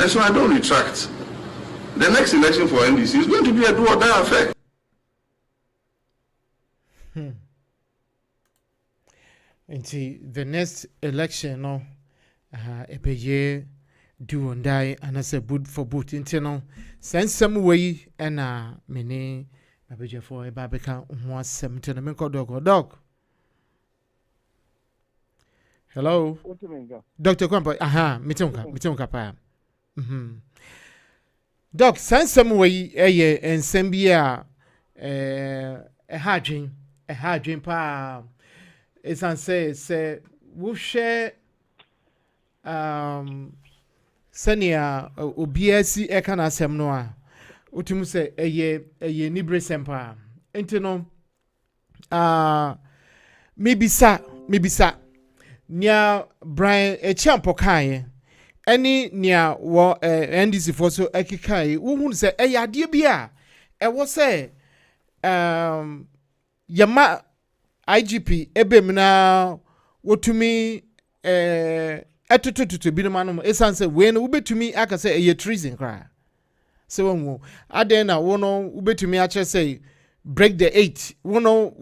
And so I don't retract. The next election for NDC is going to be a do or die affair. And the next election, no, a year do or die, and as a boot for boot internal. Send some way, and many, a for a barbican, 170 to the milk dog or dog. Hello, Dr. Kwampa. Mitunka pa. Doc, send some way and send be a hard dream pa. It's an say we share senia obiasi e kana asem no a utum say eye nibre sempa entino maybe sa nia Brian ACHEAMPONG kan any nia wo NDC for so ekikai wo hu say ade bia e wo say yama IGP ebemna wotumi atututu bi no esanse we no ubetumi aka say eye treason kra se wonwo aden na wo no ubetumi ache say break the 8 wo no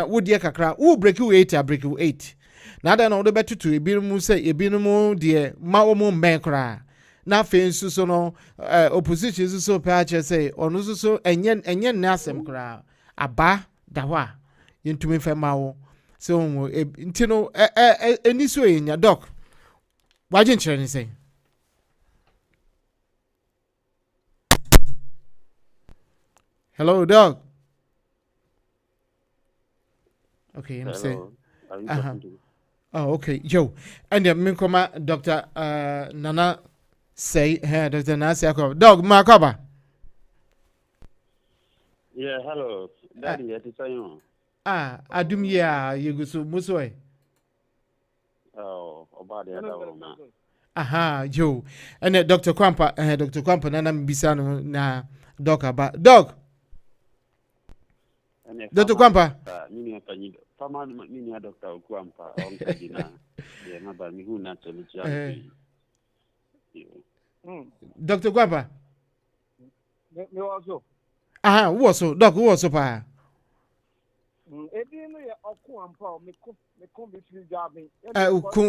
wo de kakra wo break you 8 break you 8 na aden na wo betutu ebinom say ebinom de ma wo mo men kra na fe nsu so no opposition nsu so pe ache say onu so enye na asem kra aba dawa yentumi fe mawo so ntino eniso enya doc wajin chere ni say hello doc okay I'm say oh okay yo and me koma Dr. Nana say here Dr. Nana say dog makoba yeah hello Dady at Sayon. Adum ya yegusu musoi. Oh, about the other one. Aha, yo. And Dr. Kwampa nana mbisa no na doc about dog. Dr. Kwampa. Mini apanyi. Fama mini Dr. Kwampa on kadina. Yeah, maba mi hu na toluchi. Dr. Kwampa. Me also. Aha, wo so doc wo so pa. Edino ya okuampa me ko be free jabbing.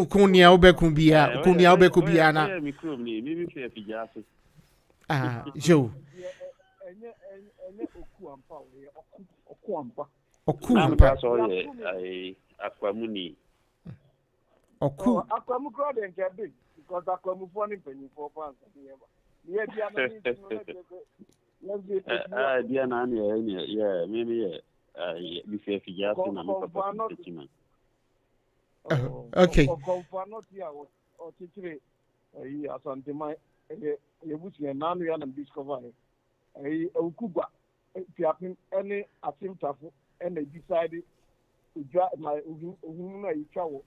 Kunia obeku bia na. Me krom ni mi fe fijase. Jo. Enye okuampa. Okuampa so ye akwamuni. Akwamu crowd and big because akwamu for ni penny for pounds. Yeah, dia na yeah, maybe before fijase na me okay. Not here or teacher asante mai yebuti na no ya na discover okuba piapin any atimtafo and they decided to drive my uhunu na yichawo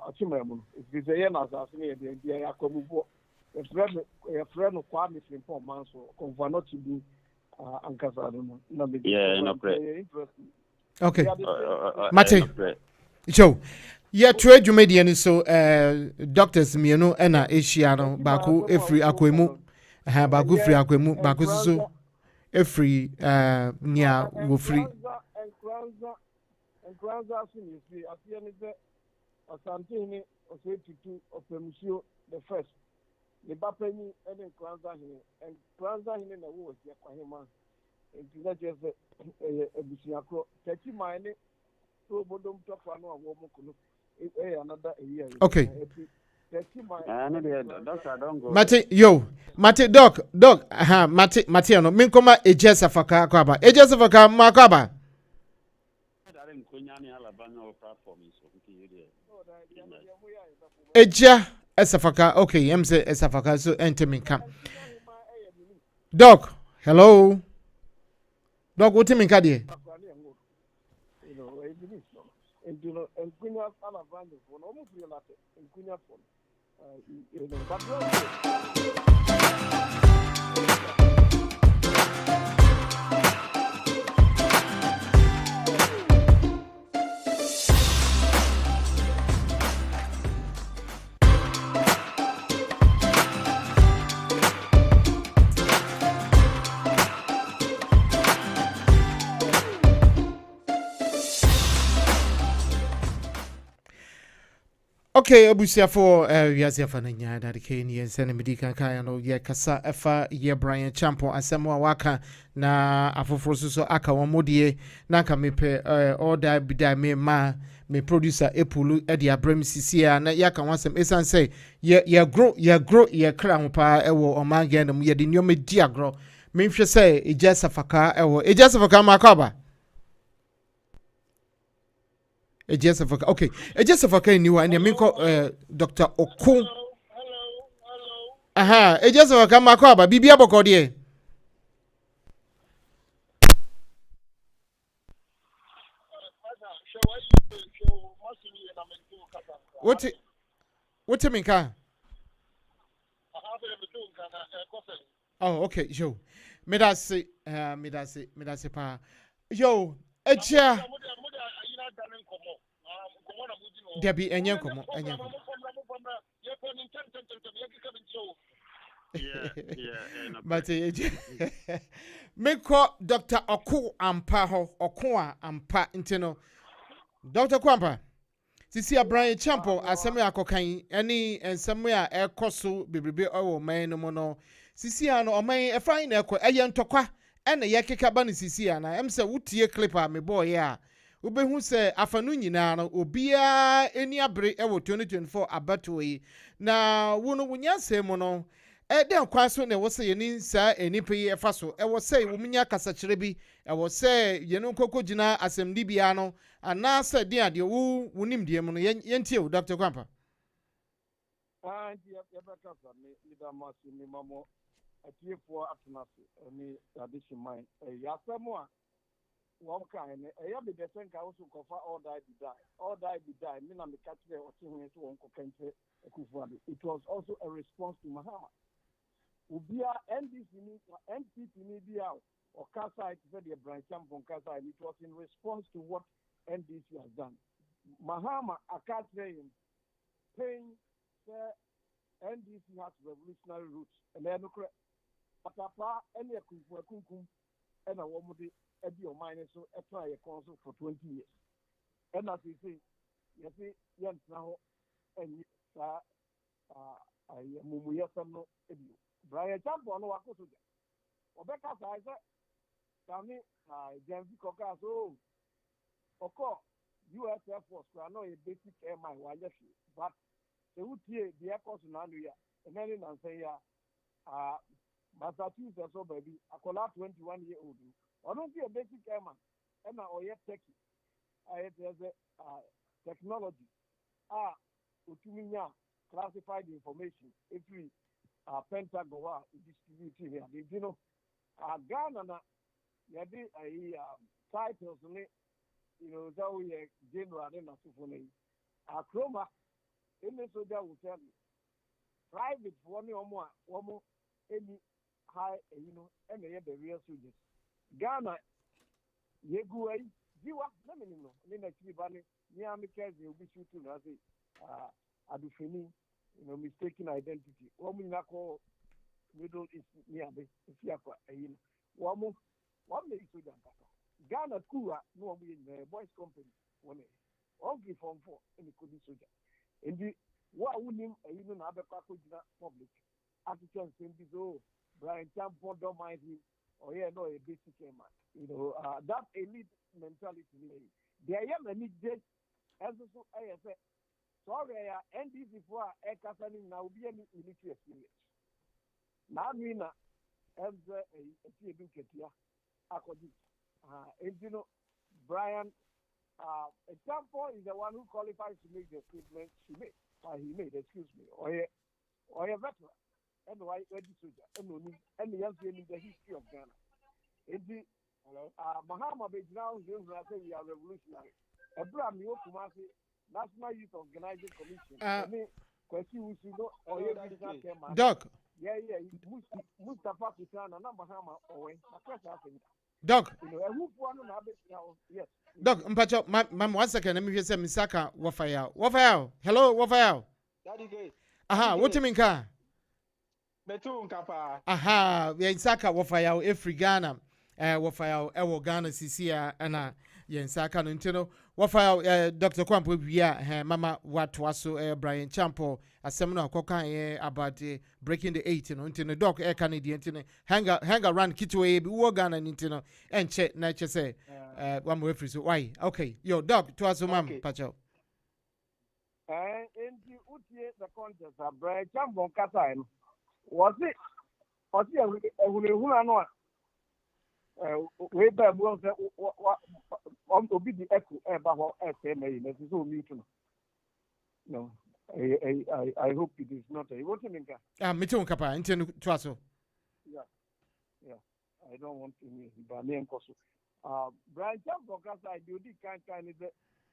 atimemu if they na asase na dey akomubo a friend of Kwame Frimpong man so confer not to be ankasa no me yeah no pray okay Mate Joe yeah trade you media ni so doctors mienu na Asia no bako efri akwemu bako free akwemu bako so efri nia wo free and kranza sini si asia ni se asante ni osetutu opemusio the first the bapeni and kranza ni na wo sia kwa hema ntina jese ebusiakro tati mine so bodom tofa no awo mokuno another year okay Mate yo Mate doc Mate no minkoma ejesa faka kwaba ejesa faka makwaba eja esafaka okay emse esafaka so entiminka doc hello doc utiminka die and Kunya Alabama for almost real in Kunya for Okay, abusia for wiase afa na nya da ke ni ense na medikan kan no ye kasa afa ye Brian Champo asemo a waka na afoforo so aka won modie na ka mepe order bidai me ma me producer epulu e dia bram sisia na ya ka wansem esan say ye grow ye kra ho pa e wo omange na mu ye de nyoma di agro me hwe say ejasafaka e wo ejasafaka makaba Ejasafaka. Okay. Ejasafaka ni wa and minko Dr. Okun. Hello. Aha, Ejasafaka makwaba bibia bokode. What minka? Oh, okay, yo. Medase pa. Yo, eja Debbie enyenkomo. But make Dr. Oku ampa ho Okua ampa inteno. Dr. Kwampa. Sisi Brian Champo asemi akokan any ensemu a ekoso bebrebe owo man no mo no. Sisi ano oman efran na ekọ eyentokwa ene yekeka ba ne sisi ana em se wutie clipper me boy ya. Ubehu se afanu nyina no obia eni abre ewo 2024 abato yi na wono wunyanse mo no den kwa so na wo se yeni sa enipa yi efa so ewo se wo munya kasa kire bi ewo se yenu kokogina asem bia no ana se dia de wo wonim de mo no yentie wo Dr. Kwampa Anti ya baka fa me ida masu me mamo atiefo atunase ni tradition mine ya samu a wo kan ne ya be desen ka wo so kofa all die me na me catch the otin so won ko kente ekufu ade. It was also a response to Mahama ubia NDC ni NPP ni bia or kasa it said the Brian Champo kasa it was in response to what NDC has done. Mahama akatre him paying NDC has revolutionary roots and then atapa any kunkum and a woman ebi o mine so try a council for 20 years and as you see you see yan now and mumu yesam no ebi Brian Champo no wakoso ja obeka sai se kami Jensi koka so oko US Air Force no a basic air mine wa yefi but the utie the air force na ya and then na say ya Massachusetts so baby akola 21-year-old I don't see a basic airman and or yet techie there's a technology utuminya classified information if we Pentagon distribute here you know Ghana na yadi titles you know that we general na sufune Chroma any soldier will tell you private one more any high you know and the real soldiers Ghana yegu ai jiwa na menino ni na chibani ni amikeze obi shooting na say adufeni you know mistaken identity womu na ko middle east ni abe if akwa ayin womu me soldier Ghana kuwa no womu ye boys company one ongi form 4 any could be soldier ndi wa wunim ayin na abekwa ko jina public attitude same so Brian Champo don't mind him or no a basic man. You know, that elite mentality. They are many days as so I say sorry NDC for a casting now be any military experience. Now Mina as a educator according you know Brian Champo is the one who qualifies to make the statement he made, excuse me, or a veteran. And why ready soldier and the young in the history of Ghana. Hello. Mahama Bejna say we are revolutionary. Abraham Yokumasi, National Youth Organizing Commission. Question or Doc. Yeah, Mustafa Kitana, Mahama or Doc. You know, who one yes. Doc, mpacho, mam 1 second, let me hear some Misaka Wafayao. Hello, Wafayao. Dady. Aha, what you mean ka? Betu nkapa. Aha, yensaka wafayao every Ghana. Wafayao ewo Ghana sisia ana yensaka no ntino wafa Dr. Kwampo bia mama watwa so Brian Champo asem no akokan about breaking the 8 no ntino doc Canadian ntino hang around kitwe bi wo Ghana ntino enche na che say one more free so why okay yo doc to aso mam pacho Enti utie the contest Brian Champo kasa no was it ehunu no we ba mu say obi di echo ba ho FM na so mute no I hope it is not a what you mean me too kapa ntino to aso yeah I don't want to hear but me enkoso Brian Champo kasa I do kind is the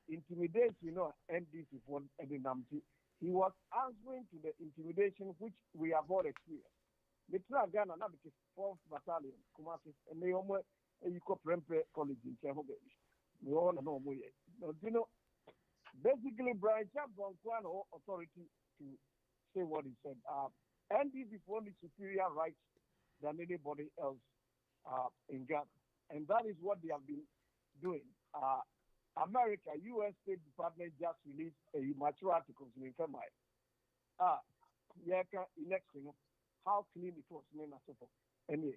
intimidation NDC for Edinamti. He was answering to the intimidation which we have all experienced. The Ghana now because 4th Battalion, Kumasi, and they almost a Prempe College in Chehobe. We all know more. Basically, Brian Champ on authority to say what he said. NDC for the superior rights than anybody else in Ghana. And that is what they have been doing. America, U.S. State Department just released a mature article in February. Election, how clean it was. Anyways,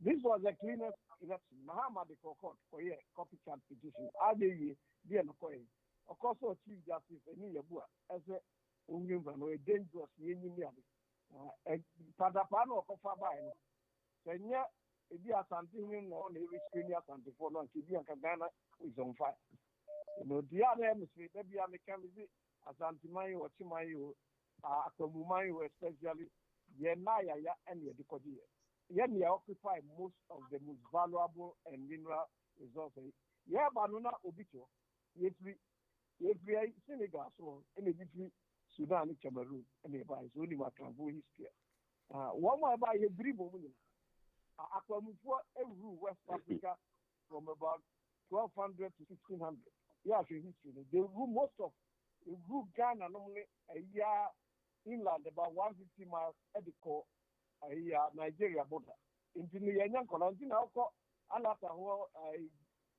this was the cleanest election. Mahama de Kokot for a copycat petition. Of course, Chief Justice Eniyabua as a dangerous Padapano of Fabai. Kenya, if you are something on every screen, you are something for long. If you are Ghana is on fire. The other hemisphere, maybe I can visit Asantimayo or Chimayo, Akomumayo, especially Yenaya and Yedikodi. Yenya occupy most of the most valuable and mineral resources. Yeah, Banuna Obito, every Senegal, so any Sudan, Cameroon, and nearby, so only my Cambo history. One more by a brief woman. Aquamufor every West Africa from about 1200 to 1600. Yeah, history. They grew most of it grew Ghana normally a year inland about 150 miles at the core a year Nigeria border. In the Yanyan Colantina, Alata,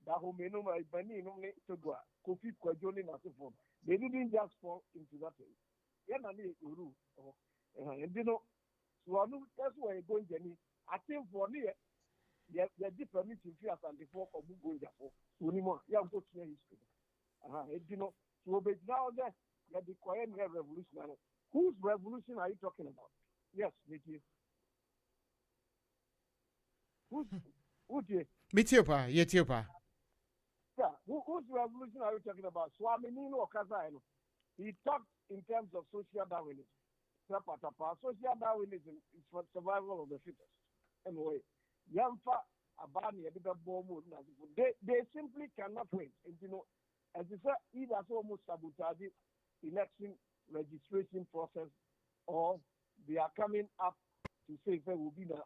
Dahomeno, Bani, Togua, Kofi, Kwajoni, and so forth. They didn't just fall into that way. Yanani, Uru, and so that's where you're going, Jenny. I think for me, the different fears and the folk of going for Unimo, young coach history. So but now that the Korean revolution, whose revolution are you talking about? Yes, Nikki. Who's Mitiopa, Yetiopa. Yeah, whose revolution are you talking about? Swaminino or Kazaino? He talked in terms of social Darwinism. Social Darwinism is for survival of the fittest. Anyway, Yamfa Abani, they simply cannot win. And as you said, either almost sabotage election registration process, or they are coming up to say there will be the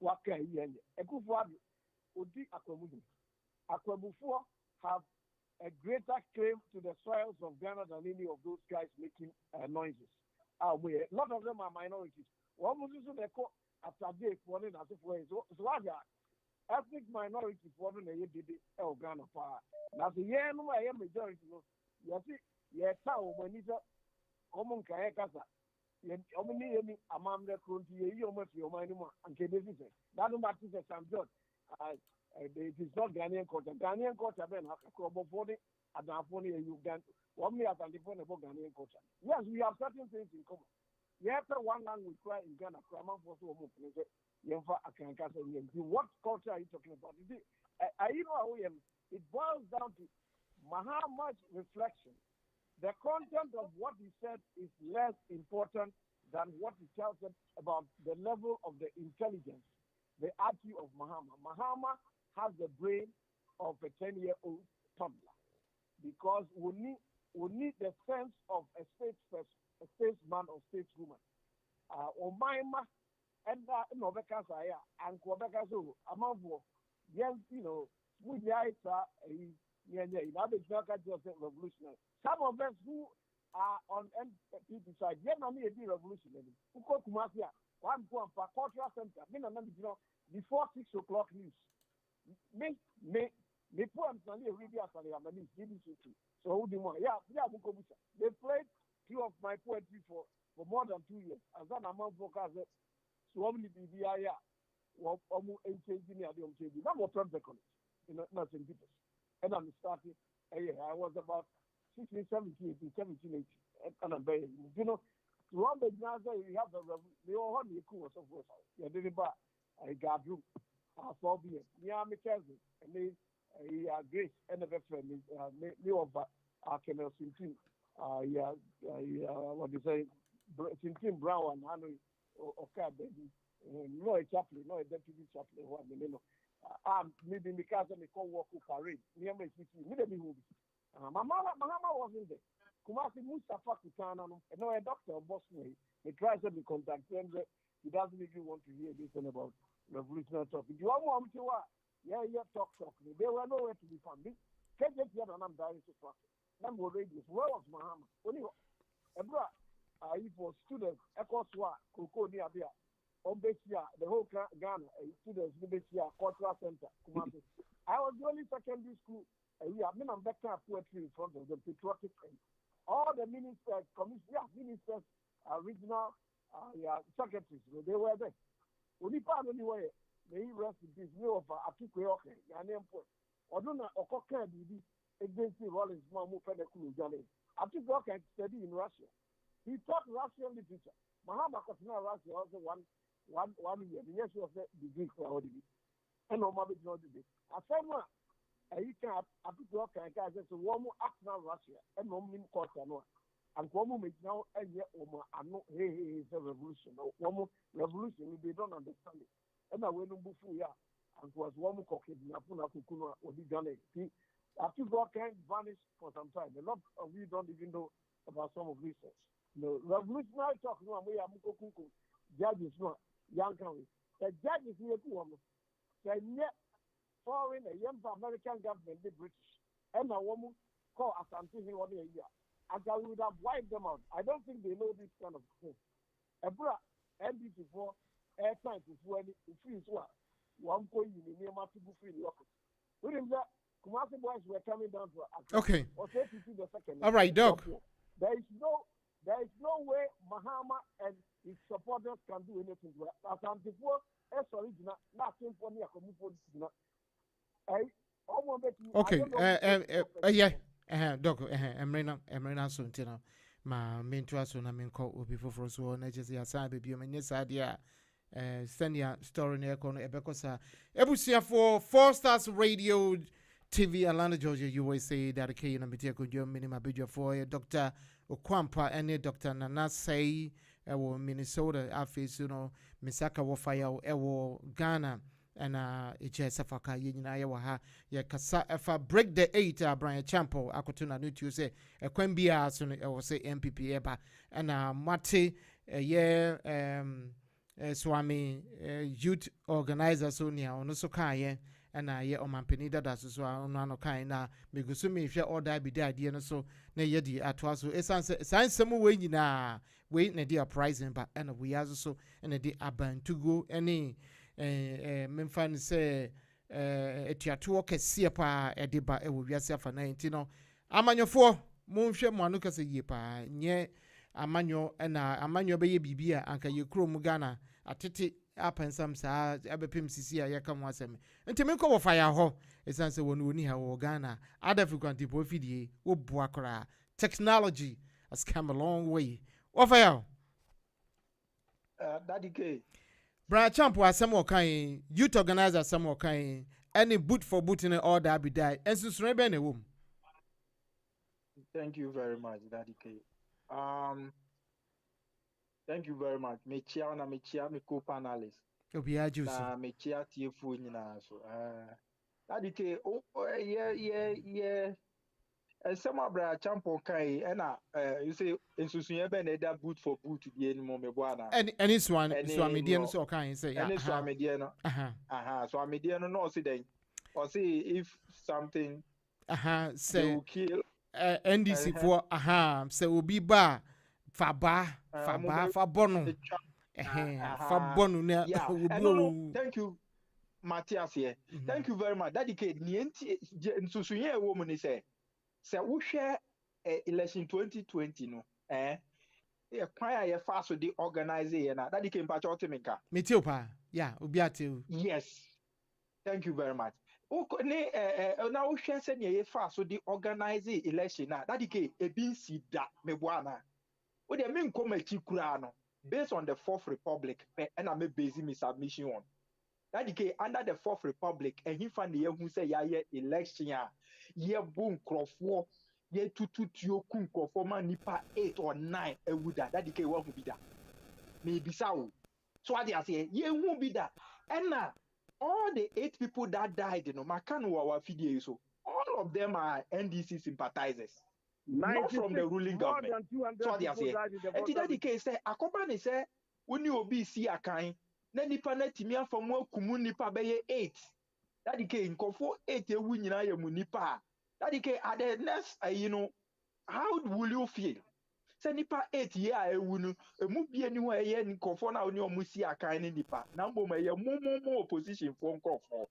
Waka Yen. Ekufuadu, Odi Akwamufu have a greater claim to the soils of Ghana than any of those guys making noises. A lot of them are minorities. One they call after day for as if so ethnic minority for the Ghana power. Now the year no majority no you see town when it's common kayakasa omni any among the country you almost your mind and that no matter Sam John it is not Ghanaian culture ben body and you can one me as an Ghanaian culture. Yes, we have certain things in common. You have one language cry in Ghana, what culture are you talking about? It boils down to Muhammad's reflection. The content of what he said is less important than what he tells us about the level of the intelligence, the IQ of Muhammad. Muhammad has the brain of a 10-year-old toddler because we need the sense of a statesman or stateswoman. Omaima and Nobeka Saya and Quebec so among yes, we revolutionary. Some of us who are on NPP side, yeah, money be revolutionary. Who go to Mafia, one go for cultural center, before 6 o'clock news. Me, The poems are really as so who do more? Yeah, they played two of my poetry for more than 2 years. As an amount of focus, so only BBI, almost 8 engineer, that was from the college, not St. Peter's. And I'm starting, I was about 16, 17, 18, 17, 18, and I'm very, one the Gaza, you have the whole cool so forth. You did about I got room. For me, yeah, my cousin, and they Grace, and the friend, me over Kennel Sintin, what you say, Sintin Brown, and Henry or Baby, no a chaplain, no a deputy chaplain, what the name of. Maybe because of the co-work parade, near my city, maybe movie. My mama wasn't there. Kumasi Mustafa Kutana, no a doctor of Boston. He tries to contact them. He doesn't even want to hear this thing about revolutionary topic. You want to what? Yeah, talk. They were nowhere to be found. Can't get here and I'm dying to talk. Number radius. Where was Mahama? Only if for students, Ekoswa, Koko Niabia, Ombesia, the whole Ghana, students, Ombesia, Cultural Center, Kumasi. I was the only secondary school. We have been on back poetry in front of the patriotic end. All the ministers, ministers, regional secretaries, they were there. Only part anyway, they rest in peace. We offer a two okay, Ghanaian poet. Oduna Okoka Didi against the Rollins Mamu Fedekulu Jale. I took okay study in Russia. He taught Russian literature. Mahama Kosina Russia also one year. The year she was the degree for ODB. And Omabi no did. I said, you can appeal okay, I said, so one more act now Russia, and no mean quarter no. And one moment now, and yet, I know, hey, it's a revolution. One more revolution, they don't understand it. And I went to Bufu, yeah, and was one more cocky, Napuna Kukuna, or the Ghana. See, after God can vanish for some time. A lot of you don't even know about some of these things. The revolutionary talk, no, we are Mukoku, judges, no, young country. The judges here, they net foreign, a young American government, the British, and a woman called Asante here one year. And I would have wiped them out. I don't think they know this kind of thing. Ebra, NBC for airtime for any free swap. One point in the name of people free the office. With him that Kumasi boys were coming down to Accra. Okay. Or say to see the second. All right, Doc. There is no way Mahama and his supporters can do anything. As I'm before, as original, nothing for me. Okay. Yeah. Doc, Emrena Suntina, ma mentua so na menko obi foforo so na jesi asa baby o menye sadia send ya story na ekono ebekosa ebusia for 4 Stars Radio TV Atlanta Georgia USA that ke na metia ko jom minima bejo for Dr. Okwampa and Dr. Nana say ewo Minnesota afesu no misaka wo fire ewo Ghana and HSFaka yina ya ha ya kasa efa break the 8 Brian Champo akotuna no tu say ekwambia so no say MPP eba and mate swami youth organizer so nia ono so kan ye and ye omampani dada so ono ano kan na megusu me hwe order bi da ade no so na ye di atwa so esansem we nyina we na dia pricing ba and we aso so and di abantugo any memfan say etiato kese pa ediba ewo wiase afa 19 no amanyofo monhwe mo anu kase yie pa nye amanyo na amanyo be ye bibia anka ye krom Ghana atete apensam saa abepem sisi a yeka mo asem enti me ko wo fa ya ho esanse wonu oni ha wo Ghana other frequent profidie wo boa kra technology has come a long way wo fa ya Daddy K. Bra Champo asem okan youth organizer asem okan any boot for boot in all that be die ensusure be na wom. Thank you very much, Daddy K. Thank you very much. Mechia na mechia me co-panelist. Obi ajusi. Na mechia tiefu nyina so. Daddy K, yeah. Some Bra Champo kai na you say ensusuye be na that boot for boot bi enimo me boana. Any swami die no so kan say any swami die no. Swami die no say then. Or say if something say kill NDC for say obi ba fa bono fa bonu na thank you Matthias here. Thank you very much. Dedicate nienti nsusunye wo mu ni say wo hwe election 2020 no kwan a ye fa so de organize ye na dedicate mpacha otiminka. Metio pa. Yeah, obiate. Yes. Thank you very much. Na wo hwe se ne ye fa so de organize election na dedicate ebi nsi da meboana. Wo de me nkomachi kura no based on the Fourth Republic and I make base my submission on. That under the Fourth Republic, and he found the who say ya election ye boom crofo ye tutu kun crofo nipa 8 or 9 would that what would be that maybe so I say ye won't be that and now all the 8 people that died makan our video so all of them are NDC sympathizers. Not from the ruling government. So they say, and the case say, Akobani say, when you be see a kind, then nipa na timia from one kumu nipa beye 8. That the case in Kofo 8 a win na ya munipa. That the case at the next, how will you feel? Say nipa 8 year a wunu, a mubi anywhere ye in Kofo na only musi a kind nipa. Nambo me ya more opposition from Kofo.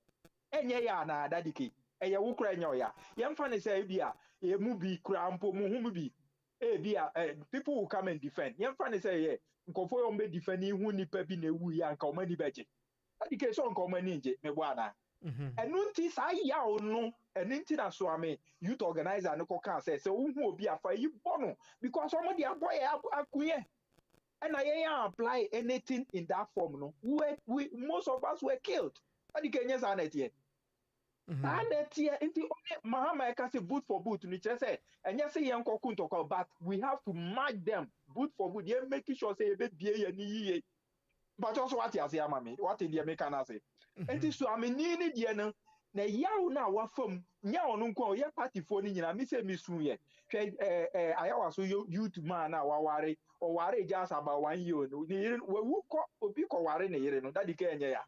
Enye ya na that the case. Eya wukra nyoya yemfa ne say bia ye mu bi krampo mu hu bi bia people will come and defend yemfa ne say ye nkofo yo mbe defend hu nipa bi na ewu ya nka omani beje adike so nka omani nje me bo ana enu nti sa ya onu enu nti na so ame youth organizer ne ko kan say hu obi afa yi bono because omodi aboy akunye and I apply anything in that form no we most of us were killed adike nyesa na tie Mahama can say boot for boot, which I say, and yes, young talk but we have to match them boot for boot. Yeah, making sure say a bit be but also what you say, mammy, what did the American say? And this so I mean, needed na yaw na wa fam nya onu nko ye party fo ni nyina mi se mi sun ye hwe ayawa so youth man na wa ware o ware just about 1 year no ni wu ko obi ko ware ne yire no dadi ka enye ya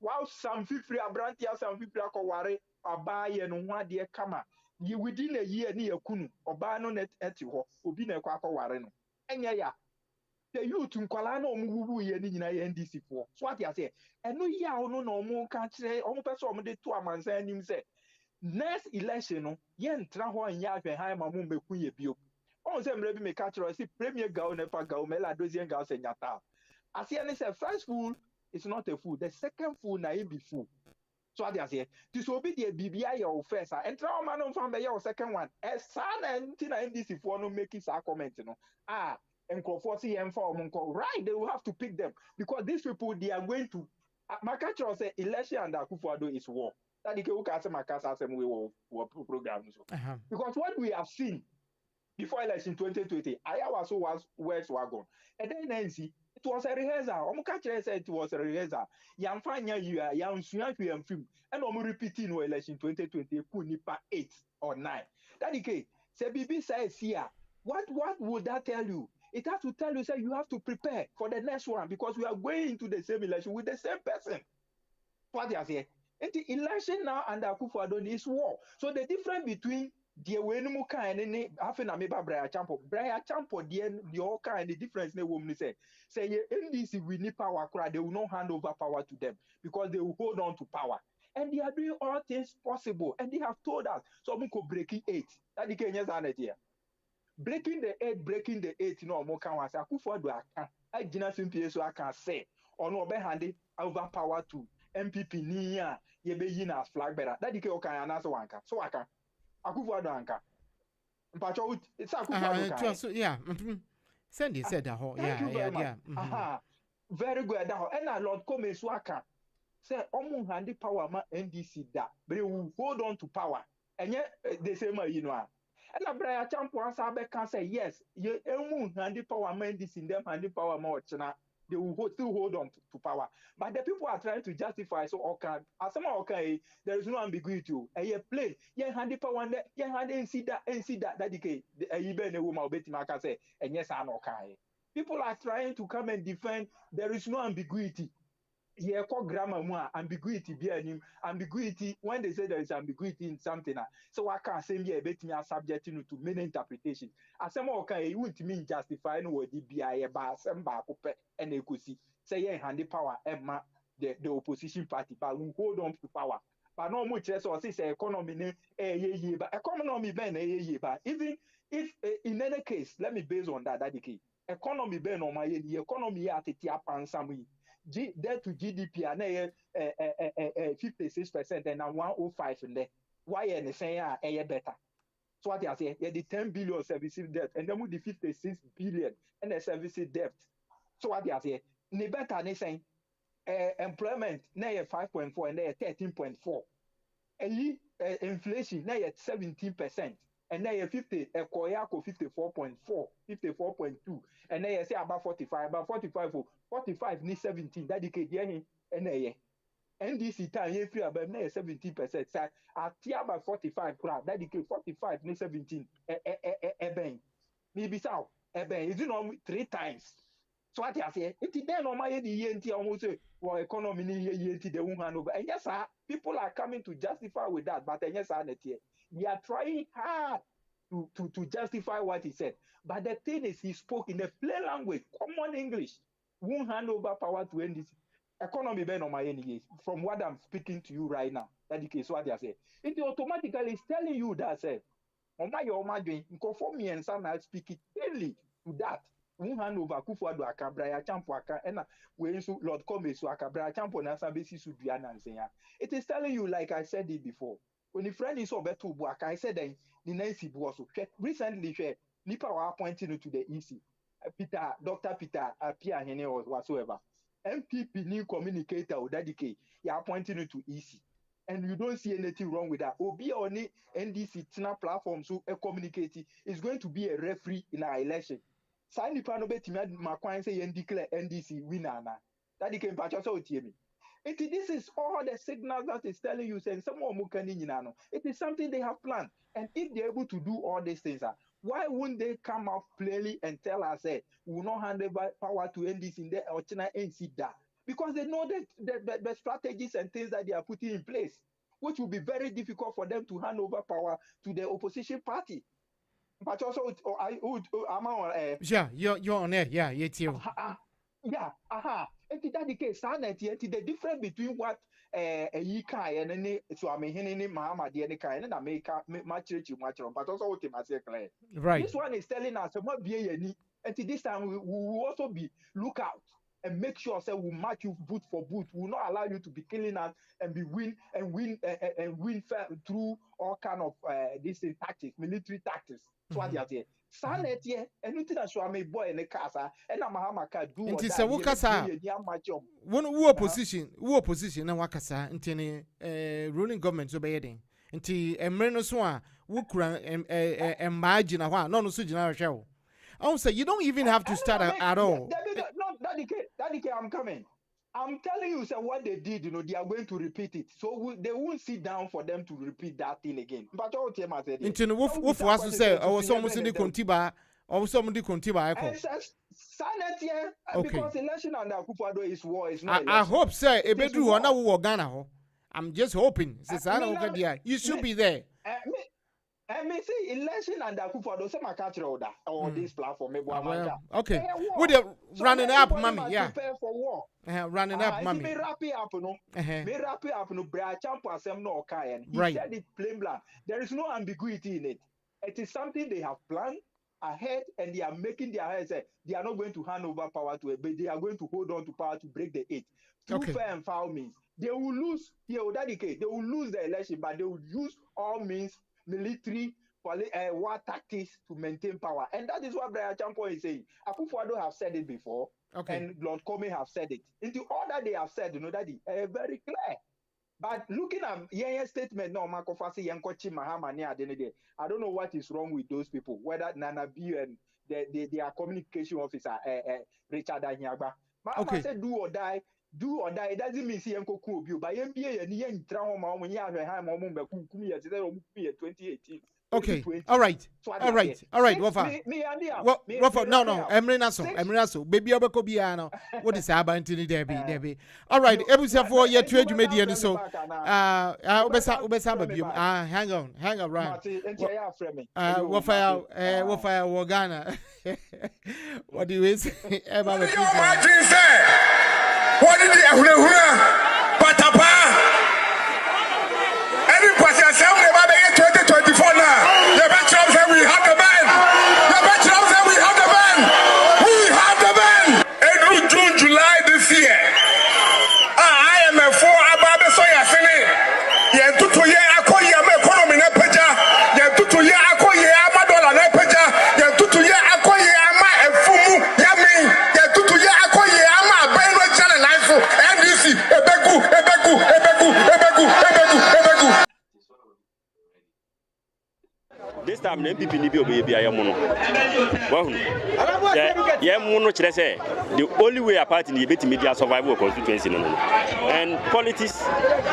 wow some fifri abrantia some fifri akoware abaye no ho ade kama yi within a year ni yakunu oba no net eti ho obi na ekwa akoware no enye ya the youth nkwala na omugugu ye ni nyina ye NDC fo so what you say eno ya ono na omu ka kire omu pese omu de to amansa anim se next election no ye ntra ho anya ahwe han ma mu meku ye bio on se mre bi me ka kire si premier gawo na fa gawo mela dozien gawo se nyata asia ni se first fool it's not a fool. The second fool na be fool. So what they say? This will be the BBI your first. And try man on from your second one. As son and Tina NDC for no making sa comment, and Crawford and for right, they will have to pick them because these people they are going to. Makacho say election and Akufo-Addo is war. That the Keuka say Makasa say we will program so. Because what we have seen before election 2020, Iowa so was words were gone, and then NC. It was a rehearsal. Omukache said it was a rehearsal. Yamfanya you are Yamsuya film. And Omu repeating no election 2020 Kunipa 8 or 9. That okay. Say BB says here. What would that tell you? It has to tell you say you have to prepare for the next one because we are going into the same election with the same person. What you say? And the election now under Akufo-Addo is war. So the difference between the way no kind any after na meba BRYAN the all kind the difference na woman say NDC we need power crowd they will not hand over power to them because they will hold on to power and they are doing all things possible and they have told us so we could breaking 8 that the Kenyans are here breaking the 8 no more can was Akufo-Addo aka agina simpie so aka say or no be hand over power to MPP ni ya ye be yin as flag bearer that the ke okan anase wanka so aka Akufo-Addo anka. Mpacho it's Akufo-Addo. So yeah. Sandy said that whole yeah. Very good that and Lord Come so aka. Say omu handi power ma NDC da. But they will hold on to power. And yet they say you know. And BRYAN champion sabe can say yes, you omu handi power ma NDC them handi power ma ochina. They will still hold on to power. But the people are trying to justify so okay. As some okay, there is no ambiguity. You play, you hand the power, you hand see that that decay. You be a woman betting I can say, and yes, I'm okay. People are trying to come and defend. There is no ambiguity. Yeah, call grammar more ambiguity be ambiguity when they say there is ambiguity in something. So I can't say me bet me are subject to many interpretations. As some okay, you won't mean justify no word be a bar some back and they could see say yeah handy power Emma the opposition party, but we hold on to power. But no much less or say economy but economy ben but even if in any case, let me base on that the key. Economy ben on my the economy at the and some debt to GDP and 56% and 105 in there. Why and say better? So what I say, the 10 billion services debt, and then with the 56 billion and the services debt. So what I say, ne better they saying employment na 5.4 and they 13.4. And inflation na 17%. And now 50, a Koyako 54.4, 54.2, and then say about 45 ni 17. That decade, and NDC time you free about 17%. So at about 45 crowd, that decade 45 ni 17. Maybe so. Is it not 3 times? So what I say, it then on my ENT almost well economy ENT the woman over. And yes, sir, people are coming to justify with that, but yes, sir, they are trying hard to justify what he said. But the thing is, he spoke in a plain language, common English. Won't hand over power to NDC. Economy ben on my end from what I'm speaking to you right now. That is what they say. It automatically is telling you that say, on my doing, conform me and some I speak it daily to that. Won't hand over Kufuado Akabra Champoaka and we Lord Comes to Akabra Champo Nasa basis to BRYAN and say. It is telling you, like I said it before. When the friend is over to Buaka, I said that the Nancy Bosso recently Nipa were appointing to the EC. Dr. Peter Apia Hene or whatsoever. MPP new communicator or dedicate, you're appointing to EC. And you don't see anything wrong with that. Obi only NDC Tina platform so communicate is going to be a referee in our election. Sign the panel bet Macquine say and declare NDC winner. That became patch us out here. This is all the signals that is telling you saying someone mukaninano. It is something they have planned. And if they're able to do all these things, why wouldn't they come out plainly and tell us we will not hand over power to NDC in the or China NC that? Because they know the strategies and things that they are putting in place, which will be very difficult for them to hand over power to the opposition party. But also, you're on air. Yeah, it's you. Yeah, And that the case, the difference between what a kai and any so I mean Mahama the kai and America much but also what right. This one is telling us what be any and this time we will also be look out and make sure say we match you boot for boot. We will not allow you to be killing us and be win through all kind of these tactics, military tactics. So what you say? Sanet ye anything that show me boy in the casa and Mahama can do it is a wakasa one who opposition and wakasa intini ruling government so bayeding until a mreno swa wukura imagine a one no so general show. Also, you don't even have to start at all. That I'm coming. I'm telling you, sir, what they did, they are going to repeat it. So they won't sit down for them to repeat that thing again. But all the time, into the wolf was to say, I was almost in the Contiba, or somebody Contiba. Because election under Akufo-Addo is war. Is not I hope, sir, a bedroom or now Ghana. I'm just hoping. You should be there. I may say election under Akufo-Addo, some catch order or this platform. Okay. Would you running up, mommy? Yeah. Prepare for war. Running up, mommy. Me wrap it up, no. Me wrap it up, no. BRYAN Champo no Kayan. He said it plain blank. There is no ambiguity in it. It is something they have planned ahead, and they are making their heads. They are not going to hand over power to it, but they are going to hold on to power to break the 8. Through fair and foul means. They will lose. They will dedicate. They will lose the election, but they will use all means. Military, war tactics to maintain power. And that is what BRYAN Champo is saying. Akufo-Addo have said it before, and Lord Comey have said it. Into all that they have said, Daddy, very clear. But looking at Yenye's statement, no, Makofasi, Yankochi, Mahama, I don't know what is wrong with those people, whether Nana B and their communication officer, Richard Anyagba. Mahama said, do or die. Do or die, it doesn't mean see Uncle Kubu, but MBA and Yen trauma when you have a high moment, 2018. Okay, all right. Wafa. No, Emrenaso, baby Obakobiano. What is happening to Debbie? All right, Ebusa for your trade media, so hang on, right. Wafa Wagana. What do you say? What did you time na MPP ni bi obe bi aye mo no wa hu ye mo no kire say the only way a party ni betimi dia survive constituency no and politics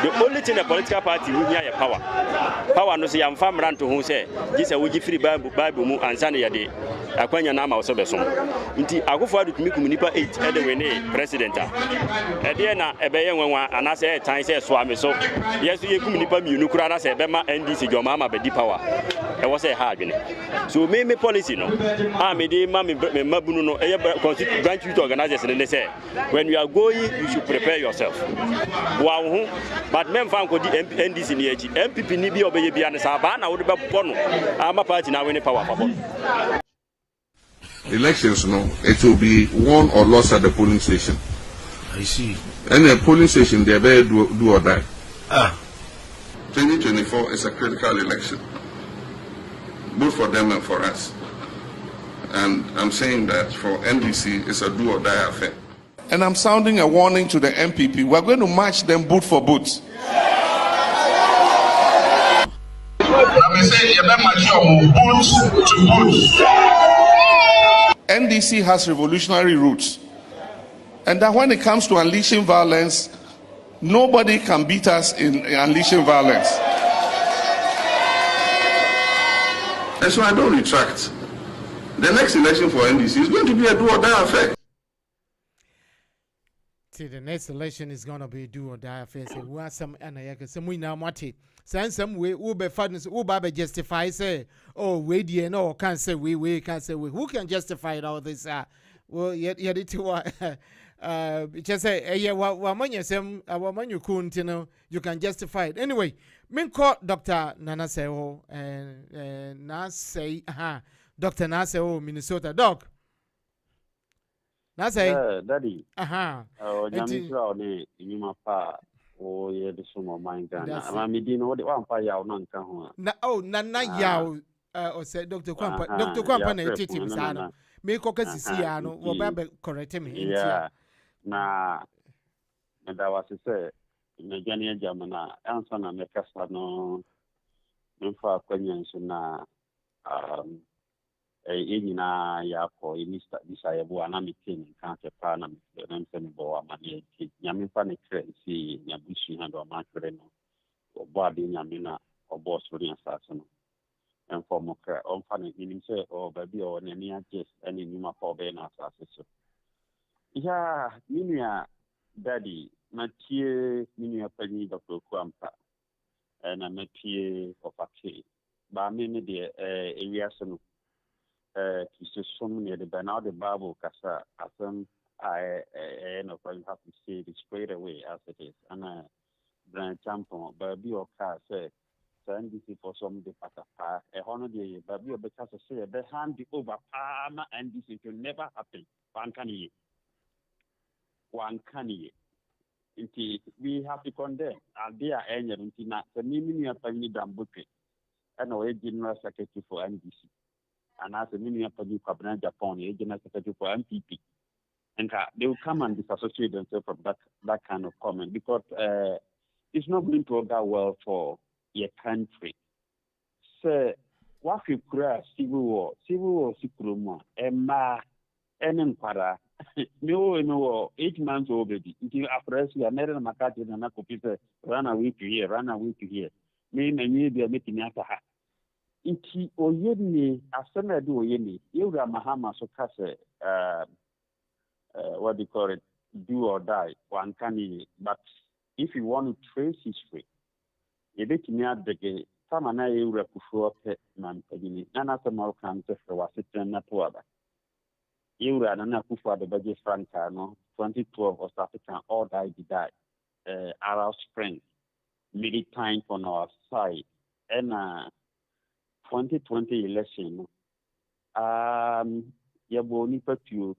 the only thing a political party we hear power no say am fam ranto ho say gise wo gi free bible mu ansa na ye de akwanya na ma wo so besom nti akofo adutumi kum nipa 8 e de we ne president a e de na ebe ye nwanwa anase e tan say so ame so yeso ye kum nipa miunu kura na say ebe ma NDC joma ama be di power e wo say ha adwene so me policy no me de ma me mabunu no e constitute branch youth organizers ne say when you are going you should prepare yourself wow but men fan ko di NDC ni echi MPP ni bi obeye bia ne sa ba na wo de be bono ama party na win power for elections, it will be won or lost at the polling station. I see. And the polling station, they better do or die. 2024 is a critical election, both for them and for us. And I'm saying that for NDC, it's a do or die affair. And I'm sounding a warning to the MPP. We're going to match them boot for boot. NDC has revolutionary roots, and that when it comes to unleashing violence, nobody can beat us in unleashing violence. And so I don't retract. The next election for NDC is going to be a do or die affair. The next election is going to be a do or die affair. So we have some we now mati. Some way Uber funds Uber justify say, oh, we dear no can't say we can't say we. Who can justify all this? Well, yet it just say yeah, when you say when you couldn't, you can justify it. Anyway, me call Dr. Nana Seo and na say Dr. Naseo Minnesota Doc. Na say Daddy. Oh, nyamisra oni nyuma pa. Oh, yeah, the sum of mine. I'm medino what one fire out nanka ho. Na nana yaw or said Dr. Kwampa. Dr. Kwampa na tetim sana. Me ko kasi siya no wo ba correct me intia. Yeah. Na that was say na jani jamana ansa na mekasa no mfa kwanya nso na nyina ya ko inista disaya bo ana meeting kan ke pa na me bo amane nyame fa ne krensi nyabushi ha do ma kre no obo ade nyame na obo sori asase no enfo mo kra on fa ne nim se o ba bi o ne ni ajes ani nyuma fa be na asase so ya minia Daddy na tie minia pani Dr. Kwampa na metie ofake ba me ne de area so to so many the banal the Bible kasa asem I no you have to say it straight away as it is and brand champion baby or car say send this for some the patapa HON the baby or because say the hand the over palm and this it will never happen one can we have to condemn and they are any na the meaning of any dambuke and no general secretary for NDC. And as a mini apology cabinet Japan, a general secretary for MPP. And they will come and disassociate themselves from that kind of comment because it's not going to go well for your country. So, what if you create civil war, Emma, Para, no, 8 months already. Until after we are married, Makati and Nakopisa run away to here. Me be a meeting after her. Inti oyeni asema do oyeni yewra mahama so kase what do you call it, do or die one can but if you want to trace history you bet me adege sama na yewra kufuo pe man pagini nana sama kan te for wasiten na to aba yewra na kufuo de baje franca no 2012 West African all die Arab Spring militant on our side and 2020 election yabo ni patu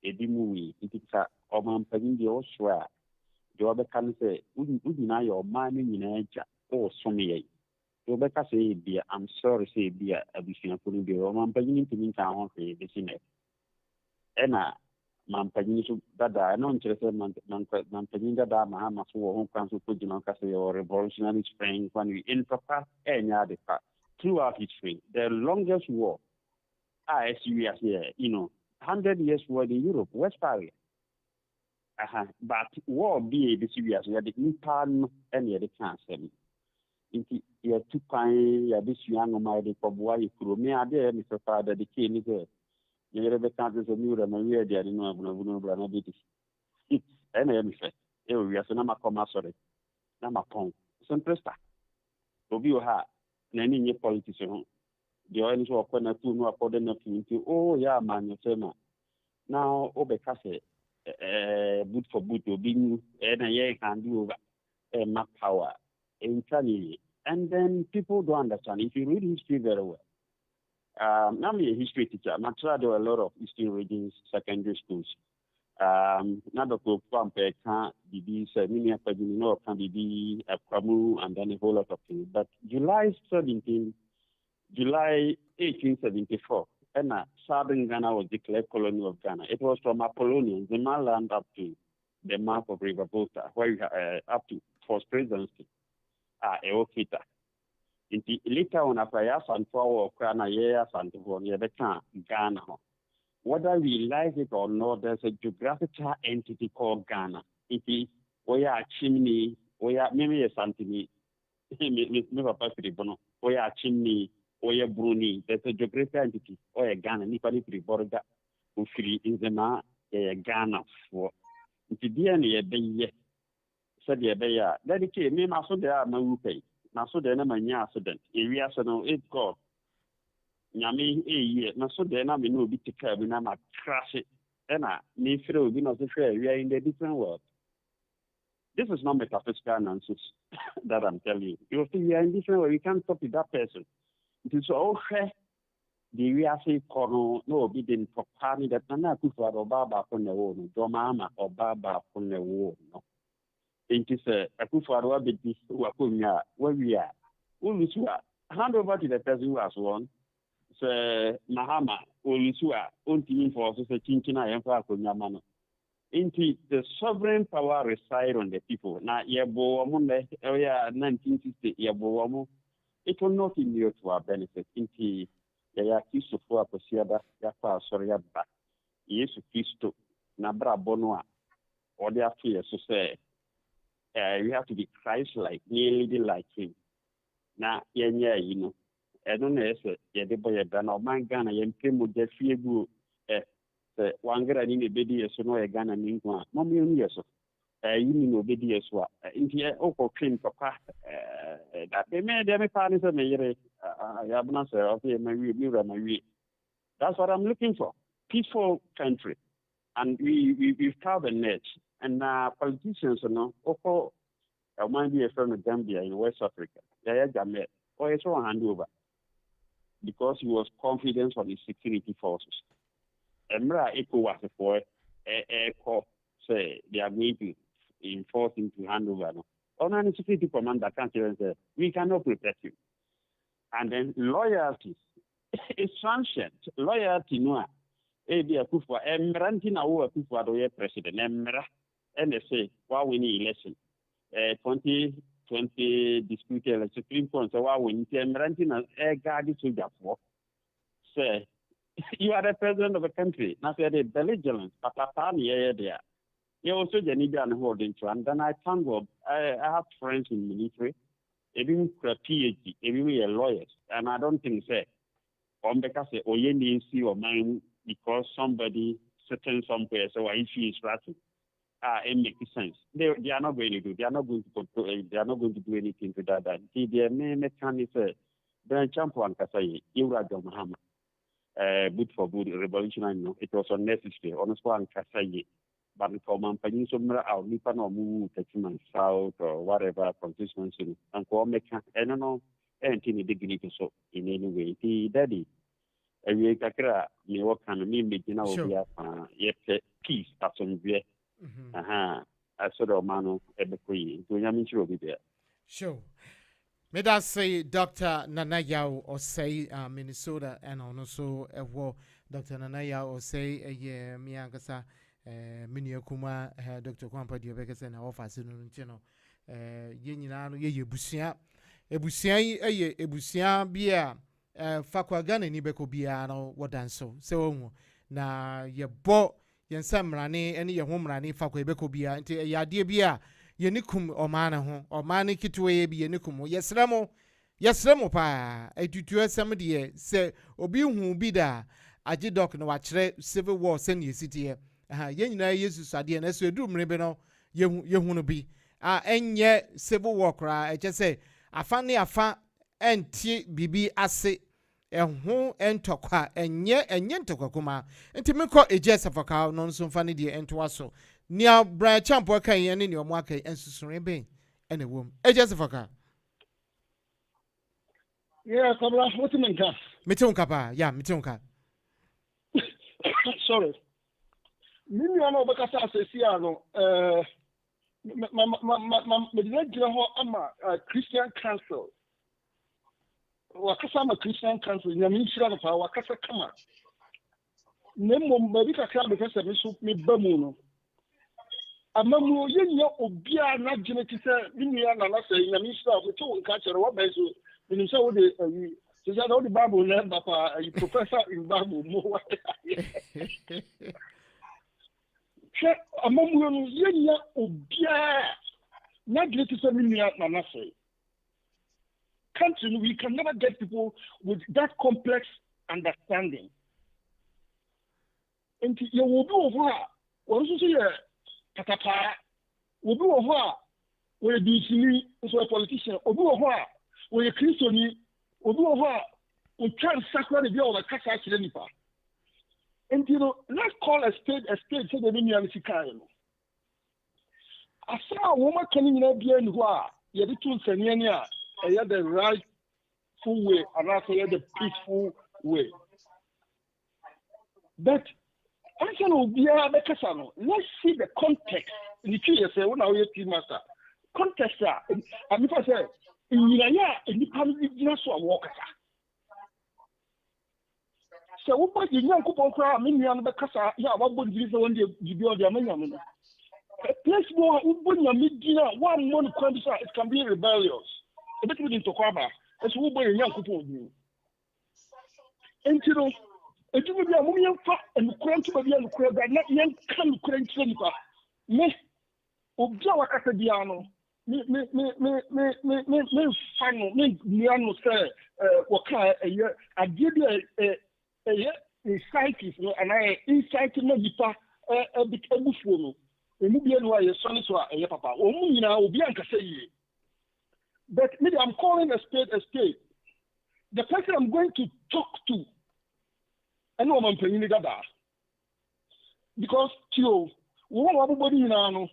edimuwi itika omampani de oswa de obeka say udi na your man ni na eja o somiye de obeka say bia I'm sorry say bia abusia kunu de omampani ni timi ka ho fe de sine ena mampani so dada no nchese mampani dada mahama so ho kwan so kujina ka say revolutionary spring when we in papa enya de pa throughout history, the longest war, as we are here, 100 years war in Europe, Westphalia. But war be the serious, we had the Nipan and the cancer. Inti ya tupan ya bisu yango ma de kobwa ikuru me ade mi so father the king is there yere be kan so mi ura ma we de no abuna bra na biti it ene mi fe e o wiase na makoma sore na mapon simple star obi o ha na ni nye politics ho de o ni so ko na tu no akode na finti oh ya man you say ma now o be ka say boot for boot obi nu na ye can do over ma power internally. And then people don't understand. If you read history very well, I'm a history teacher. I'm sure there were a lot of history readings, secondary schools. Now the Pampe can't be mini academy can be a Pramu and then a whole lot of things. But July 1874, and Southern Ghana was declared colony of Ghana. It was from Apollonians, the land up to the mouth of River Volta, where you up to first presidency. Eokita. Inti later on after ya sanfo na ya sanfo ne beka Ghana. Whether we like it or not, there's a geographical entity called Ghana. It is oya chimney, oya meme santini, me papa fribono, oya chimney, oya bruni. There's a geographical entity, oya Ghana, ni pani friborga, ufiri inzema Ghana for. Inti dia ne ye said the bear, dedicate me, my so there, my pay. Now so then, my accident. If we are so, it God. Yami, year, now so then, I mean, no bit to curb, and I'm a crash it. And I may feel we not fair. We are in the different world. This is not metaphysical nonsense that I'm telling you. You think we are in different world, we can't copy that person. It is all fair. The we are saying, no obedient for party that Nana could for Obaba on the wall, Domama or Baba on the wall. No. It is a Akufo bit Wakunya, where we are. Ulusua, hand over to the person who has won. Sir Mahama, Ulusua, Unti for a Chinchina and Fakunyamano. Into the sovereign power reside on the people. Now, Yabo Monday, area 1960, Yabo, it will not inure to our benefit. Into the Yakisu for Posiada, Yapa Soriaba, Yesu Christo, Nabra Bonoa, or their fears to say. You have to be Christ-like, nearly like him. Now, I don't know if the boy had done or my Ghana, and came with the fear group. One girl in a bedi, so no, a Ghana in one. No million years of you mean obedi as well. In here, clean papa. That they made them a partner, I have not said, okay, my way. That's what I'm looking for. Peaceful country. And we've carved a net. And politicians, I might be a friend of Gambia in West Africa. Jamet, or it's all hand over. Because he was confident of his security forces. Emra Echo was a boy, say they are going to enforce him to hand over. On any security commander can't say, we cannot protect you. And then loyalty is transient. Loyalty, no. Ebi Akufo Emrantina wo Akufo do ye president Emra and they say why we need election 2020 disputed the Supreme Court so why we need Emrantina guard soldier for say you are the president of a country now say the belligerent papa here there you also need an holding to and then I thank God I have friends in military even PhD even a lawyer and I don't think say on because say oyendi see or mine because somebody sitting somewhere, so if he is ratting, it makes sense. They are not going to do. They are not going to control. They are not going to do anything to that. The main mechanism, the champion Kasai, Iraja Muhammad, boot for boot revolutionary. It was unnecessary. Honestly, Kasai, but for Mampany somewhere out, Nipan or move Techiman South or whatever constituency, and for Mecca, I don't know anything dignity so in any way. The Dady. We kakra me work and me making out peace at some way. I saw the man ebekui to Yaminchu be there. Sure. May that say Dr. Nanayao or say Minnesota and also a war Dr. Nanayao or say a year Miangasa Miniokuma Dr. Kwampa Diabekas and office in Chino Yenino Ye Busia ebusia yi eye ebusia bia fakwa Ghana ni beko bia no wodanso se wo na yebo yensa mrane ene ye ho mrane fakwa beko bia nti yade bia ye nikum omane ho omane kitwe bi ye nikum yesremo pa etutu asem de se obi hu bi da age doc no wa kire civil war sen ye sitie ye nyina yesus ade na so edu mrebe no ye hu no bi enye civil war kra eche se afa ne afa enti bibi ase eho entokwa enye ntokwa kuma enti mekọ eje safaka no nso mfa ne de ento aso nia bra champo kan ye ne omo akai ensusure ben ene wom eje safaka yeah kabla hotimenka metunka pa ya metunka sorry mimi ana obakasa asesi ano me dina ho ama Christian Council wakasa ma Christian Council nyame nshira no pa wakasa kama nemo mbabi kakra be kasa me so me bamu no amamu yenya obia na genetise minua na na say nyame nshira ko to nka kere wa ba so minim say wo de so say the Bible na papa professor in Bible mo wa amamu no yenya obia na genetise minua na na say country, we can never get people with that complex understanding. And you will be over, or also say, Patapa, will be over, where you see a politician, or be over, where a Christian, or be over, we can't sacred the view of a Casa Chilenipa. And let's call a state, so the Minian Sicario. I saw a woman coming in a bien who are, you had two Seniania. The rightful way, and also the peaceful way. But let's see the context. In the two years, when I was a master, context. And if I say, in Yaya, in the family, just a walker. So, what you young couple cry, Minian Bacassa, what would you do when you do the American? A place more, when you meet dinner, 1 month, it can be rebellious. A bit into Kwaba, as we were young people do. And it will be a woman and crank to be a crab that not young can crank Senipa. Me, Objawa Casadiano, me, final, me, Miano, sir, Waka, a year, I give you a psychic, and I insight to Medipa, a bit of buffalo. A Mubian way, a son, so a papa, or Muna, or Bianca say. But maybe I'm calling a spade a spade. The person I'm going to talk to, I know I'm paying that. Because, Tio, everybody in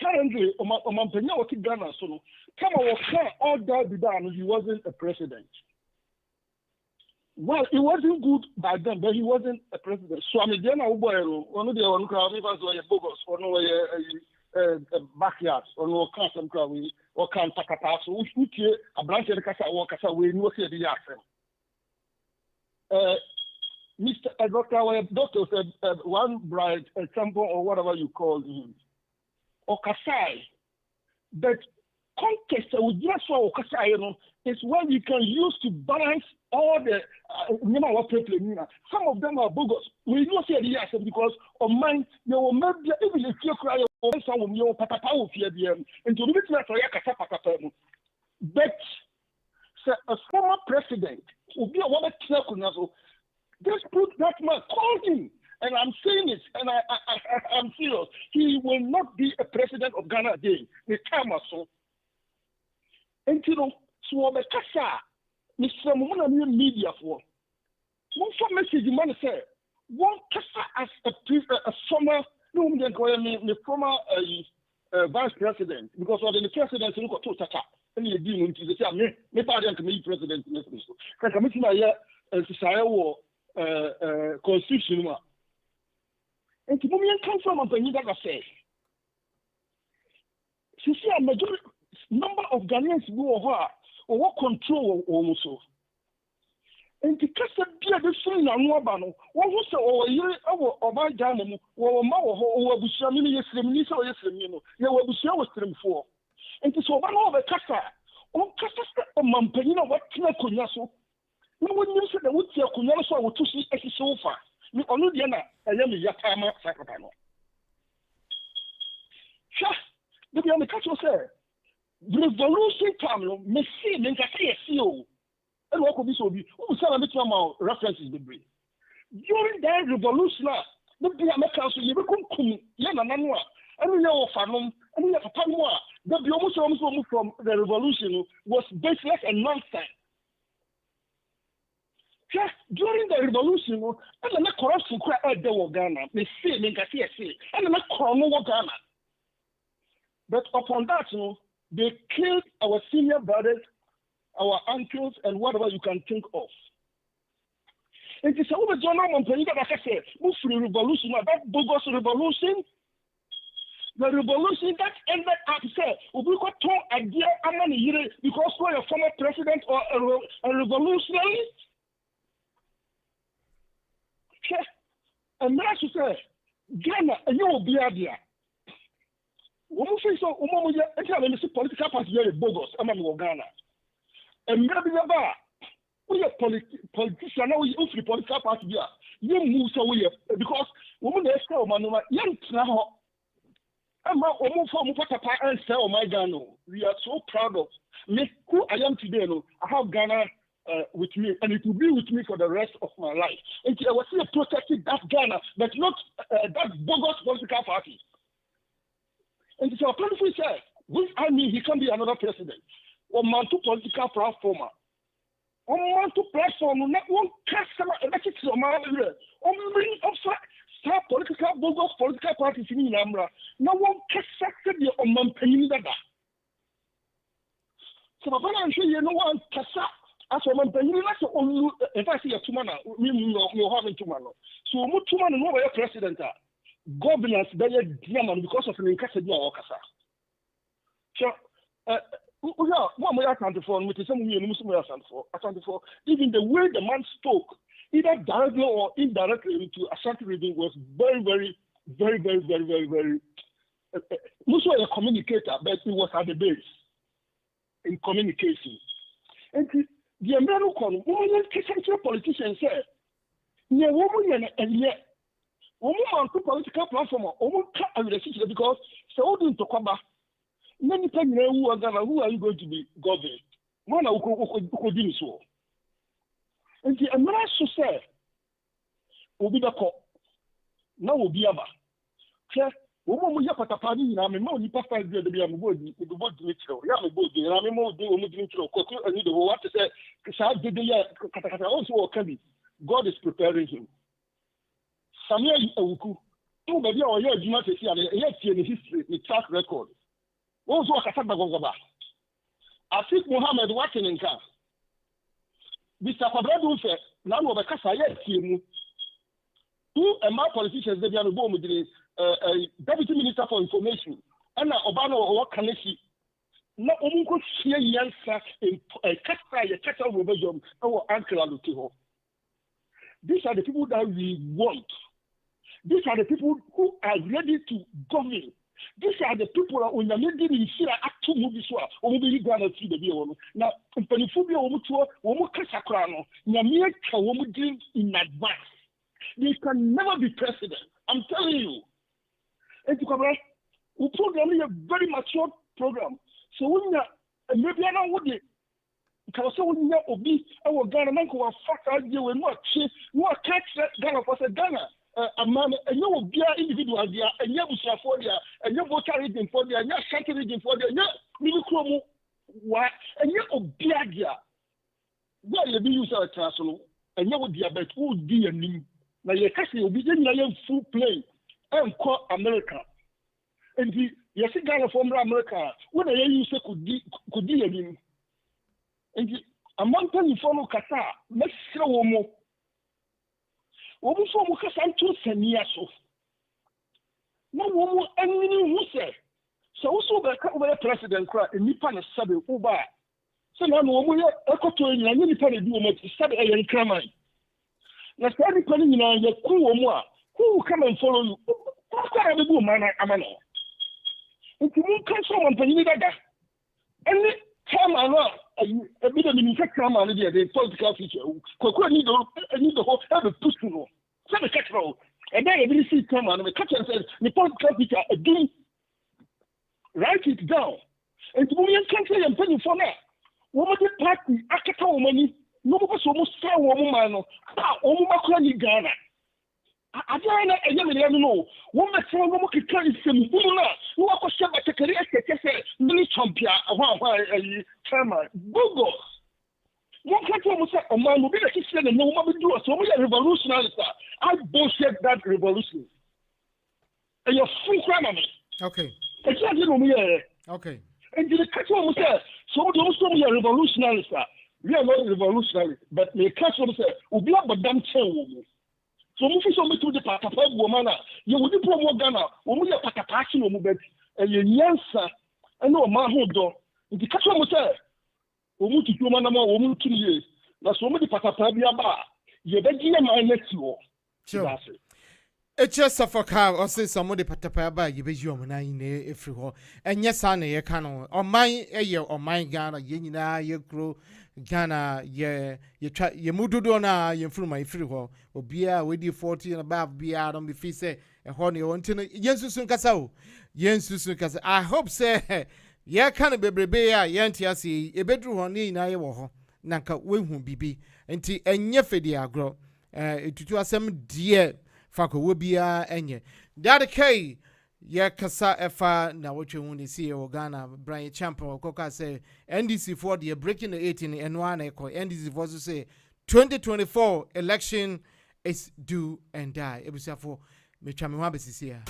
currently, I'm paying what Ghana, so come on, all that be done, he wasn't a president. Well, it wasn't good by then, but he wasn't a president. So I'm a general boy, one of the one who are bogus, or no backyards, or no custom crowd. Or can Takata, so we hear a branch of the Casa Walker, we know the accent. Mr. Doctor said one bride, a sample, or whatever you call him, or Kasai. But context with just for Kasai, is what you can use to balance all the people. Some of them are bogus. We don't say the accent because of mine, they will maybe even if you cry. Papa and to but a former president will be a one just put that man, call him, and I'm saying it, and I'm serious. He will not be a president of Ghana again. The time or so. And so the Casa, Mr. Mona media for one for message man say one Casa as a former. No, the former vice president, because of the president, look at Tata, and you didn't say, me, pardon, me president, can come to my society constitution. And to me, come from a penny that I say. You see, a majority number of Ghanaians go or what control also. And because of the thing on Wabano, what was our year or my Janamo, or Mao, or Bushamini, yes, you will be show stream for. And to so one of the Casa, on kasa o mampanyin a watena konya so na wonnim se da wotia konya so a wotusi ehise fa ni onu de na eye me yata ma sakata no sha de bi am catch you say revolution time no me see me nka say see o e wo ko bi so bi o say na me tuma references be bring during that revolution the be am council ye be kunkum ye na nanu a enu ye wo fanom enu ye papa no a the be almost from the revolution was baseless and nonsense. Yeah, during the revolution, and the corruption quite there was Ghana. They say, they can see, and the corona was Ghana. But upon that, they killed our senior brothers, our uncles, and whatever you can think of. It is over John Montpellier that I say, move for the revolution, that bogus revolution. The revolution that ended up said, we got to idea because we're a former president or a revolutionary. And that's to say, Ghana, and you will be idea. When we say so, we political party very bogus. I'm in Ghana. And maybe we are politicians now. We free political party here. You move so we because women are still manuma. Young now. We are so proud of me who I am today. I have Ghana with me, and it will be with me for the rest of my life. And I was still protecting that Ghana, but not that bogus political party. And so our country said, which I mean, he can be another president. Or man to political platformer. Or man to platform, not one customer, elected to man, or bring up political bogus political parties in Namra. No one can succeed the Oman Dada. So, I'm sure you know one Kasa as a man, if I see a Tumana, you having Tumano. So, Mutuman, no way president, governance, they are Diamond because of an Incasadia or Kasa. So, one way I can't afford, which is some Muslim for. Even the way the man spoke, either directly or indirectly into Ashanti region was very Musa was a communicator, but he was at the base in communication. And the American politicians said, "Yeah, woman and yet, woman to political platform, woman can't relationship because so didn't to come back. Many people who are you going to be governed? One who do so." And the American said, "Obi the cop, now will be about." Woman, we have a party. I'm a more pastor. The board, the board, I'm a board. I'm a more doing what to say. Also, God is preparing him. Samuel Awuku, two baby or your Juma to see a history, the track record. Also, a Kasaba Gogaba. I think Muhammad watching in car. Mr. Fabrado said, now over Kasaya, two and my politicians, they are born with the Deputy Minister for Information, and Obama or Kanesi. Not only could see a young sack in a cattle revision or Uncle Alutiho. These are the people that we want. These are the people who are ready to govern. These are the people that when you're making in Syria, actual movies, or maybe going to see the video. Now, Penifubia, Womu Kasakrano, Yamika, Womu did in advance. They can never be president. I'm telling you. And to come right, we program a very mature program. So when you maybe I don't want it. Because when you obi, our Ghana man who are fucked out here with what catch Ghana for Ghana. A man, and you will be an individual there, and you will for there, and you will carry them for there, and you will carry them for there, and you will what, and you will be there. Where you be used as a transfer, and you will be a bet who would be a new. Now, your country will be in full play. And call America. And the Ghana from America, when they use could be a name. And the among you follow Qatar, let's show more. Almost almost I'm too senior so. No woman, and who say. So also the president cry in Nippon is Sabi Uba. So now, woman, a cotton and any penny do much Sabi and Kraman. Let's every penny in your cool more. Who will come and follow you? What kind of a woman am I? If you can't someone for you that, and chairman a bit of the chairman of the political future. Cocoa need the whole have a push to know. So the catch-all. And then every see chairman of the catcher says the political future again. Write it down. And to me, country and penny for that. Woman party, Akata money, no one was almost fair woman, woman Ghana. I don't know. Woman from woman can carry some woman who are question by the career mini champion, chairman. Google. One country almost said, a man will be the kitchen and no one will do a so many revolutionary. I bullshit that revolution. And you're full crime on it. Okay. Okay. And the catch one say, so those who are revolutionaries, we are not revolutionaries, but the catch one say, we are but damn chain. So move so much to the Patapa woman, you would promote Ghana, when we are Patapachi, and your answer, and no man who do. The catch one say, we move to 2 woman 2 years. That's so many Patapa, you're begging my next war. Sure. It's just a for car or say somebody patapa, you be your man if you go. And yes, I know you can on my year or my Ghana, Yenina, you grow Ghana, yeah, you try your Mududona, you through my free hall, or beer with you 40 and above beer on the fee say a honey on to Yensusun Casao. Yensusun Casa. I hope, say, yeah, can be bear, Yantiasi, a bedroom on in Iowa, Nanka, we won't be, and tea and Yefedia grow. To us some dear. Fako wobia enye dade kai ye kasa efa na woche woni see o Ghana Brian Champion koka say NDC for the breaking the 18 and one echo NDC for to say 2024 election is do and die ebusia for me twame wa besisi ya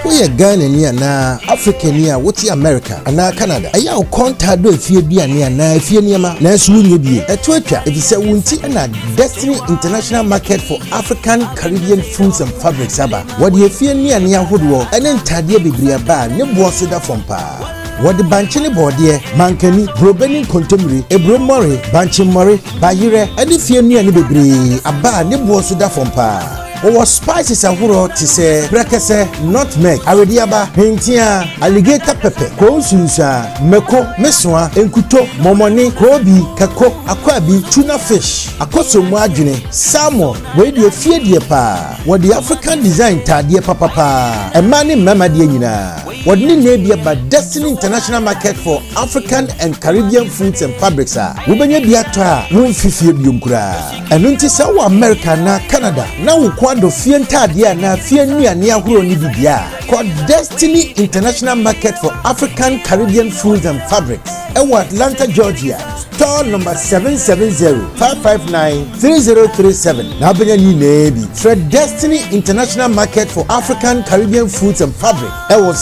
we Ghana ni na Africa ni a woti America ana Canada aya o kontado efie bia ni na efie niema na so wunye bie etwatwa efise wunti na Destiny International Market for African Caribbean Foods and Fabrics aba wode efie ni ahodo ene ntade bebre aba ne boso da fompa wode banchini bode mankani brobeni kontomri ebromore banchimore bayire ene fie ni bebre aba ne boso da fompa our spices ahuro ti se brekese nutmeg arediaba hentia alligator pepper konsunsa meko meswa enkuto momoni kobi kako akwabi tuna fish akosomu adwene salmon we de fiedie pa what the African design tadie papa emani mamade nyina what ni nebia ba Destiny International Market for African and Caribbean Foods and Fabrics we benya biato a no fifie biomkura enunti sa wo America na Canada na wo kwado fie ntade na fie nuane ahoro ni bibia called Destiny International Market for African Caribbean Foods and Fabrics Atlanta, Georgia. Store number 770-559-3037. Now benya ni nebi Fred Destiny International Market for African Caribbean Foods and Fabrics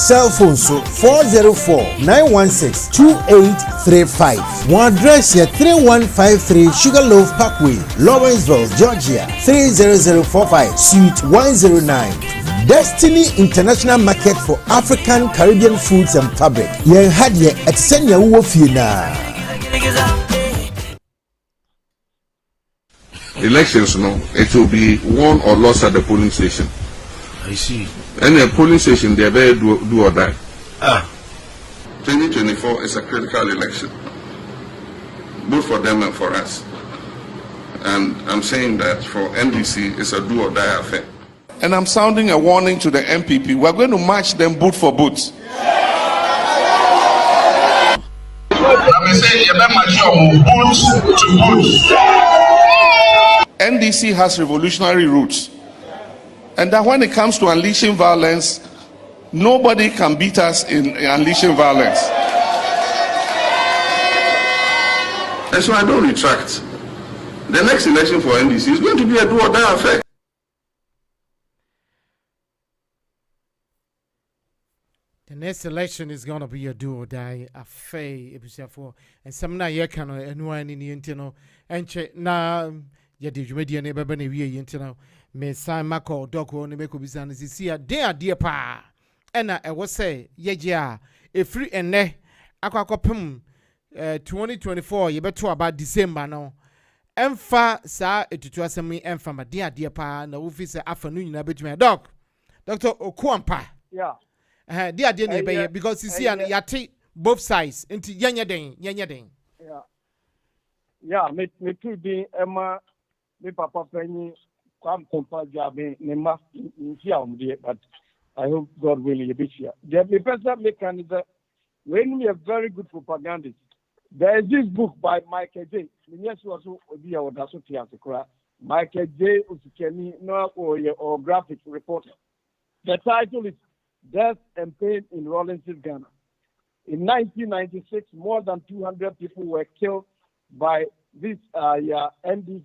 cell phone so 404-916-2835. One address here 3153 Sugarloaf Parkway, Lawrenceville, Georgia 30045 Suite 109. Destiny International Market for African Caribbean Foods and Fabric. Yen hadye etisenya uwo fina. Elections, it will be won or lost at the polling station. I see. And the polling station, they better do or die. 2024 is a critical election, both for them and for us. And I'm saying that for NDC, it's a do or die affair. And I'm sounding a warning to the MPP. We're going to match them boot for boot. NDC has revolutionary roots. And that when it comes to unleashing violence, nobody can beat us in unleashing violence. And so I don't retract. The next election for NDC is going to be a do or die affair. The next election is going to be a do or die affair. And some now you can anyone in the internal and now you did media neighbor Benny internal. Me sign Mako Doko on the Meko business is here, dear pa. And I was say, yeah, a free and ne, Aquacopum 2024, you better about December now. Emfa, sir, it to us me, Emfa, my dear pa, no officer afternoon, I bet my dog. Dr. Okuampa. Yeah. Dia dey because you see and yati both sides into yanya den. Yeah. Yeah, me too be Emma me papa penny come compa job in ma in but I hope God will be here. The person mechanism when we are very good propagandists. There is this book by Michael J. Yes, also be our Michael J. Usikeni or graphic reporter. The title is Death and Pain in Rawlinson, Ghana. In 1996, more than 200 people were killed by these NDC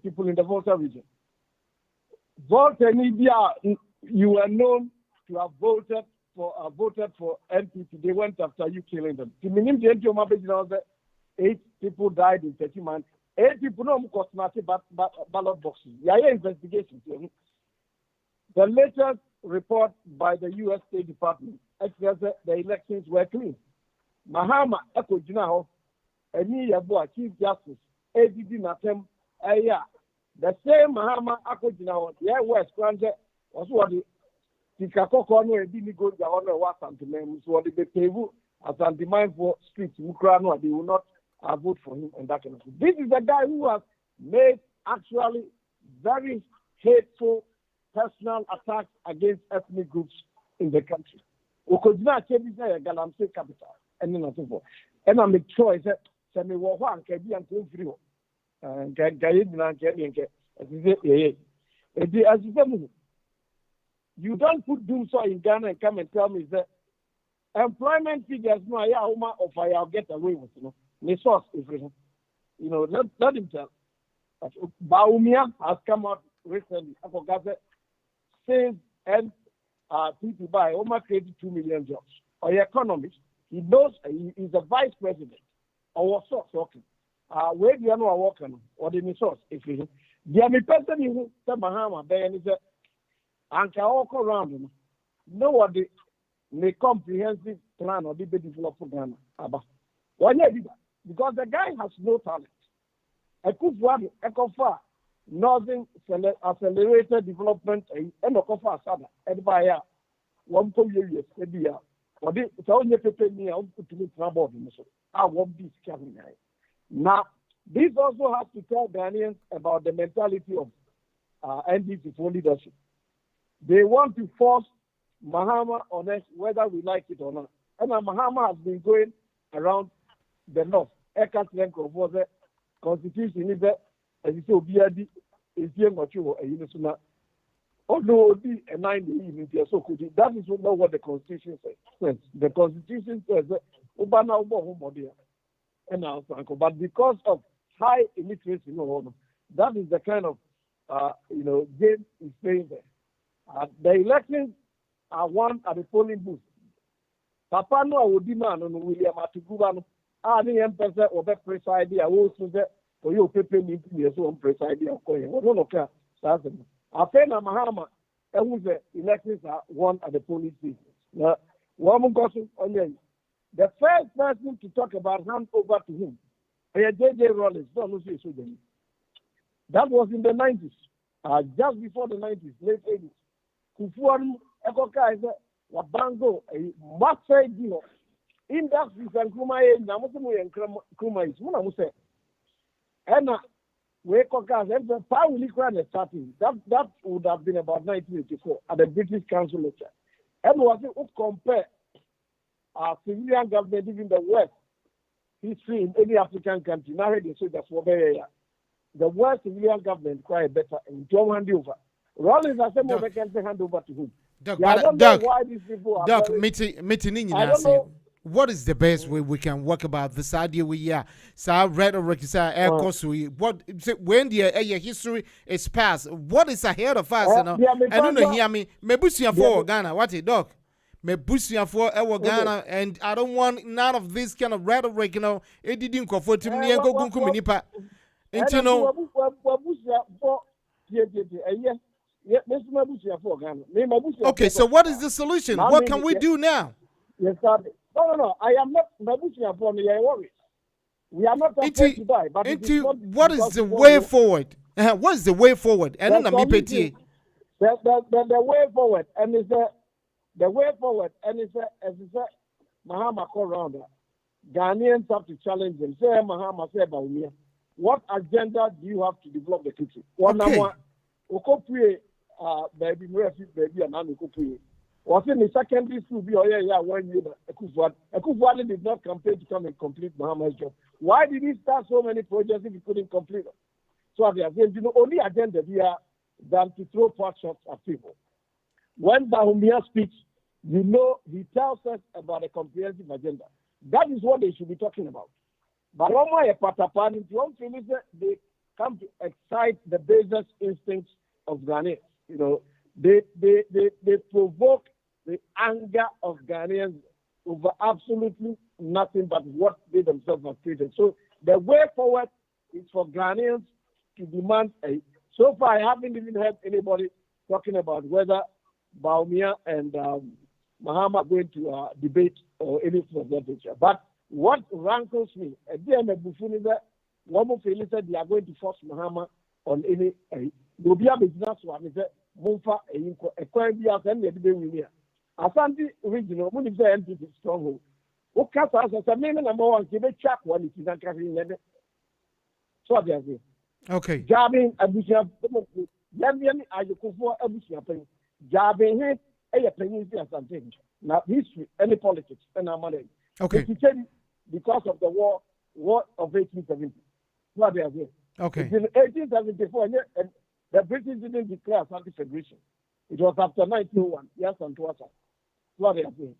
people in the Volta region. Volta Media, you were known to have voted for NPP. They went after you killing them. The minimum the 8 people died in 30 months. 8 people no cosmetic ballot boxes. Yeah, investigation. The latest report by the U.S. State Department expressed that the elections were clean. Mahama Eko Jinaho, Eni Yabua, Chief Justice, ADD Natem, the same Mahama Eko Jinaho, the West Grande, was what the Tikako no Edini go the honor was anti-men, so they pay as anti-mind for streets, Ukraino, they will not vote for him and that kind of thing. This is the guy who has made actually very hateful personal attacks against ethnic groups in the country. Okojina Chebisa Galamsey capital and then so forth. And I make choice that Semi Wahan can be until free. And you don't put doom so in Ghana and come and tell me that employment figures no of I'll get away with the source everything. Let him tell. Baumia has come out recently. I forgot that says and people buy almost 82 million jobs. Or economist, he knows he is a vice president. Our source working. Where do you know working or the source if you the only person who said Mahama Ben is a anka walk around him. No what the comprehensive plan or the development Ghana about. One year because the guy has no talent. I could one far Northern Accelerated Development and Okofa Sada and by 1 years maybe or the only paper me out to me trouble I won't be scamming. Now this also has to tell Ghanaians about the mentality of NDC for leadership. They want to force Mahama on us whether we like it or not. And Mahama has been going around the north. Was a constitution is as you say BRD is here mature a unisuna. Although be a 9 in so could that is not what the constitution says. The constitution says Ubana Ubo and now but because of high illiteracy, that is the kind of game is playing there. The elections are won at the polling booth. Papa no would demand on William Atugubano. The empress or the preside I will say for you people need to be a so preside of coin. I think Mahama and who the elections are won at the polling booth. Now, one gossip on the first person to talk about hand over to him, J.J. Rollins, that was in the 90s, just before the 90s, late 80s. Kufuor Ekoka is a Wabango, a massive deal. Industries and Kumae, Namumu and Kumais, Munamuse. And we Kokas, and the power liquid starting. That would have been about 1984 at the British Council lecture. And was it would compare civilian government in the West history in any African country. Now they say that's what the West civilian government quite better and John hand over. Rollins has said more can hand over to him. Doug, I don't know why these people are what is the best way we can work about this idea we rhetoric air course what when the history is past, what is ahead of us? I don't know hear me mebusia for Ghana, what it Doc? Mebusia for Ghana, and I don't want none of this kind of rhetoric, it didn't comfort me and go kuminipa. Okay, so what is the solution? What can we do now? Yes, sir. No. I am not Mabusia for me. I worry. We are not afraid to die. But what is the way forward? What is the way forward? And then The way forward, and it's the way forward, and it's as you said, Mahama call round. Ghanaians have to challenge them. Say Mahama say about me. What agenda do you have to develop the country? One number, baby, baby, and now was in the secondary school, be 1 year. Akufo-Addo did not campaign to come and complete Mahama's job. Why did he start so many projects if he couldn't complete them? So they are saying, only agenda here than to throw pot shots at people. When Bawumia speaks, he tells us about a comprehensive agenda. That is what they should be talking about. But they come to excite the basest instincts of Ghanaians. They provoke the anger of Ghanaians over absolutely nothing but what they themselves have created. So the way forward is for Ghanaians to demand a. So far, I haven't even heard anybody talking about whether Bawumia and Mahama are going to debate or anything of that nature. But what rankles me, they are going to force Mahama on any. Asante regional, when you say NPP stronghold, what cast as a main number one, give a chap one if you don't carry it. So they are saying. Okay. Jabbing Abuja, Yamian, I you could for Abuja, jabbing it, a penny as something. Not history, any politics, and our money. Okay. Because of the war of 1870. What they are saying. Okay. In 1874, and the British didn't declare Asante Federation. It was after 1901. Yes, and Tuasa. What they are saying.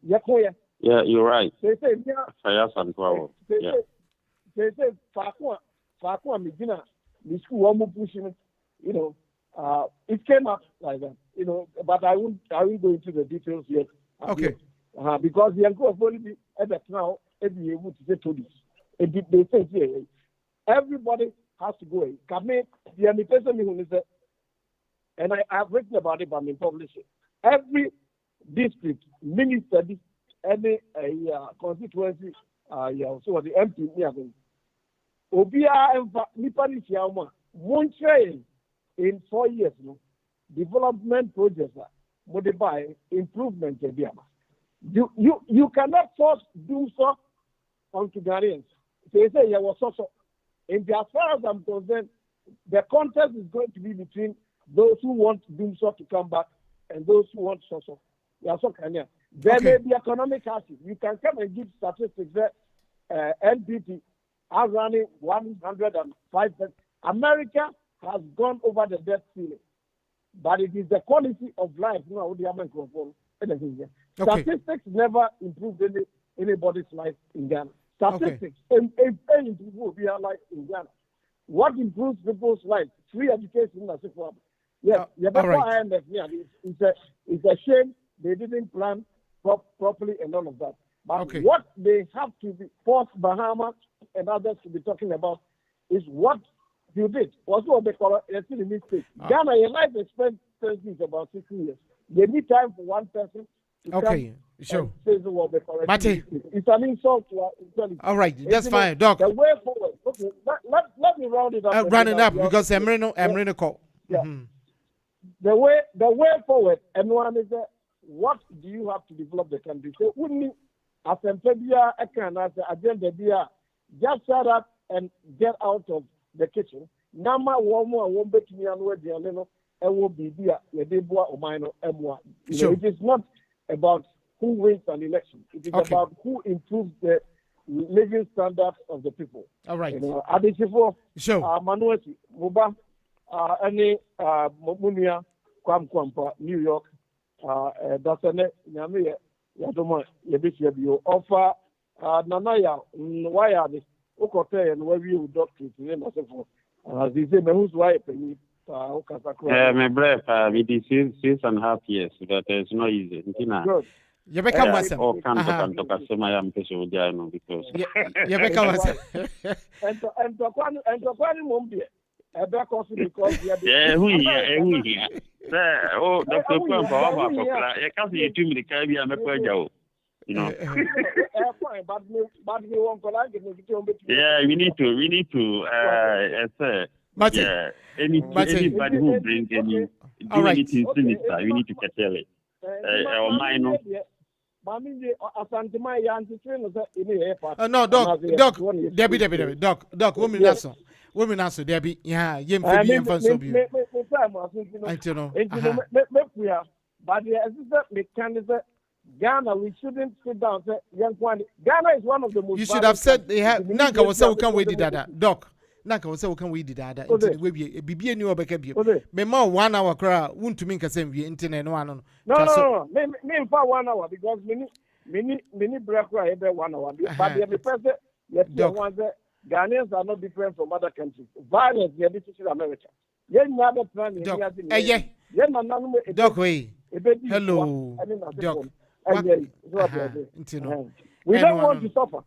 Yeah, you're right. They say, Yes, and they say, Fakua Medina, the school pushing, it came up like that, but I won't go into the details yet. Okay. Because the uncle of only at that now, be able to say to this. They say here, everybody has to go. The person who is and I have written about it, but I'm publishing. Every district, minister, any constituency, so the MP, Obia Nipani Siama, Montre in 4 years, development projects, modify improvement. You cannot force do so onto Ghanaians. They say you was also. And as far as I'm concerned, the contest is going to be between those who want Doomso to come back and those who want Soso. There may be economic hardship. You can come and give statistics that NPP are running 105%. America has gone over the debt ceiling. But it is the quality of life. Statistics never improved anybody's life in Ghana. Statistics improve life in Ghana. What improves people's life? Free education. Yes, right. It's a shame they didn't plan properly and all of that. But what they have to force Bahamas and others to be talking about is what you did. Also, they call it a mistake. Ghana, your life expectancy is about 6 years. They need time for one person to come. Sure. Mate. It's an insult to our intelligence. All right, that's fine, Doc. The way forward. Okay, let me round it up. Round it up because I'm ready to call. Yeah. Mm-hmm. The way forward, and one is what do you have to develop the country? So, wouldn't as a agenda just shut up and get out of the kitchen. Nama one more won't bet me on where the will be there. It is not about who wins an election. It is about who improves the living standards of the people. All right. Adishifo, Manueti, Muba, any Munia, Kwampa, New York, Dasane, Yamia, Yadoma, Yabishabio, offer Nanaya, why are they? Okote and where you doctor to name us for. They say, who's wife and my brother, it is 6.5 years, but it's not easy. Good. You become myself. Oh, can't talk as I am because you become myself. And to Kwani Mumbi, a back also because we are the oh, Dr. Kwampa, I can't see you to the Caribbean. But we won't collide. Yeah, we need to Yeah, anybody who brings any do anything sinister, you need to curtail it. Or minor. No, Doc, Debbie, Doc, women answer, Debbie, yeah, yem for being fun so beautiful. I don't know. But the assistant mechanism, Ghana, we shouldn't sit down. Ghana is one of the most. You should have said they have. Nanka was so can we did that, Doc. Nanka was so can we did that. We be a new baby. Me more 1 hour cry. Won't to make a same internet one. No. Me for 1 hour because many break cry every 1 hour. But the president, yes, Ghanaians are not different from other countries. Violence, yeah, this is America. Yeah, never plan. Doc, way. Hello, Doc. We don't want to suffer.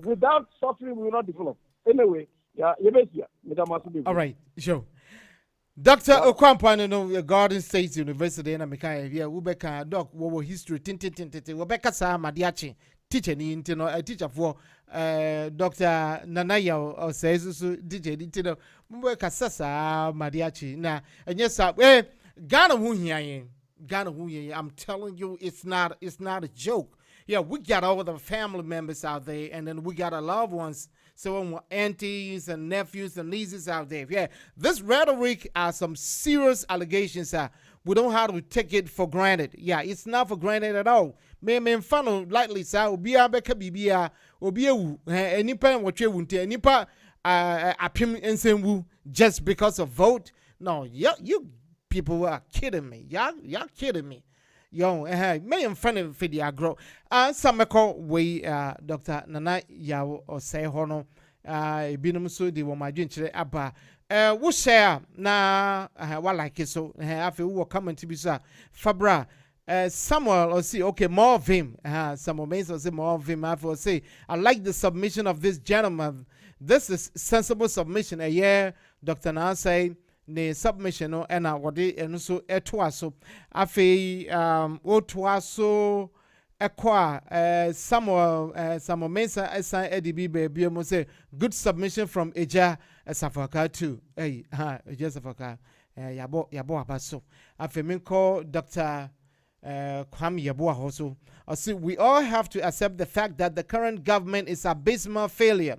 Without suffering, we will not develop. Anyway, all right, sure. Dr. Okwampa, no, Garden State University, and America, here, Ubeka, Doc, what history, Rebecca Madiachi, teacher, a teacher for Dr. Nanaya, or says, DJ, Nintendo, Ubeka Sasa, Madiachi. Now, and yes, Ghana, I'm telling you, it's not a joke. Yeah, we got all the family members out there, and then we got our loved ones, so aunties and nephews and nieces out there. Yeah, this rhetoric are some serious allegations. We don't have to take it for granted. Yeah, it's not for granted at all. Me fun lightly sa obi abeka bibia obi ewu enipa nwotwe wunte enipa apim ensemwu just because of vote. No, you people are kidding me. Y'all kidding me. Yo, me in front of the agro. Sameko we Dr. Nana Yaw or say hono binum so di wo madwen kire aba. Wo share na what like it so afi wo comment to be so Fabra Samuel or see okay more of him. Samuel may say more of him. I say I like the submission of this gentleman. This is sensible submission. Dr. Nana say ne submission no ena wode eno so etoaso afei otoaso ekwa Samuel Mensa esan edibi baby mo say good submission from Eja Safaka too Eja Safaka yabo abaso afei me call Dr. Kwame Yabo also I see we all have to accept the fact that the current government is abysmal failure.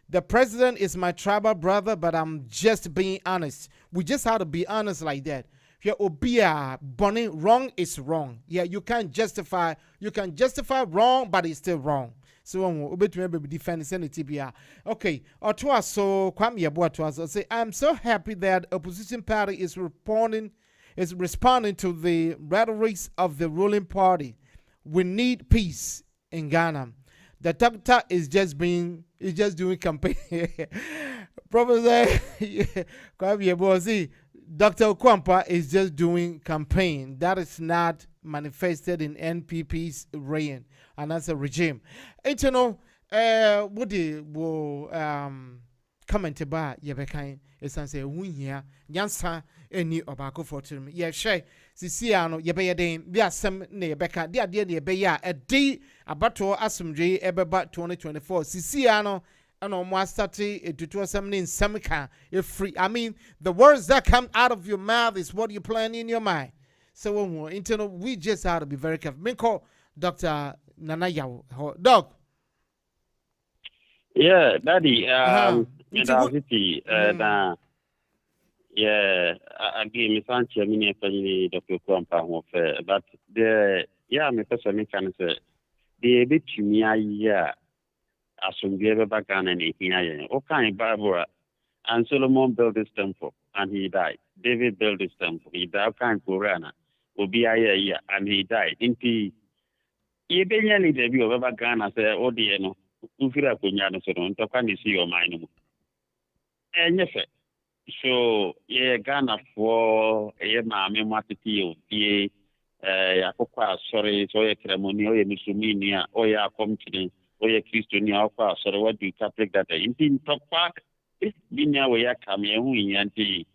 The president is my tribal brother, but I'm just being honest. We just have to be honest like that. Yeah, Obia, Bonnie, wrong is wrong. Yeah, you can justify wrong, but it's still wrong. So we be defending TBR. Okay, or to us so Kwame Yabo to us say I'm so happy that opposition party is responding to the rhetoric of the ruling party. We need peace in Ghana. The doctor is just doing campaign. Professor Dr. Okwampa is just doing campaign. That is not manifested in NPP's reign and that's a regime. And you know, what will comment about Yebekai is and say we here Yansa any obako for to me. Yeah, sure. Sisiano yebeye den bi asem na yebeka de ade na yebeye a day abato asumdwe ebeba 2024 sisiano and on one starting to asem ne nsem ka e free. I mean the words that come out of your mouth is what you plan in your mind. So when internal we just have to be very careful. Me call Dr. Nana Yaw Doc. Yeah, Daddy yeah, again, Miss Anchi, I mean, Dr. Kwampa, but me person can say, the bit to me, as from the ever back and anything, okay, Barbara, and Solomon built this temple, and he died. David built this temple, he died, kind Purana, will be a year, and he died. Indeed, he barely debut of ever Ghana, say, oh, dear, no, Ufira Punyana, so don't talk and see your mind. And yes, so Ghana for my memory sorry, so ceremony or Musumini or ya community or ya Christiania sorry what do you Catholic that in top park it's been ya way come yanti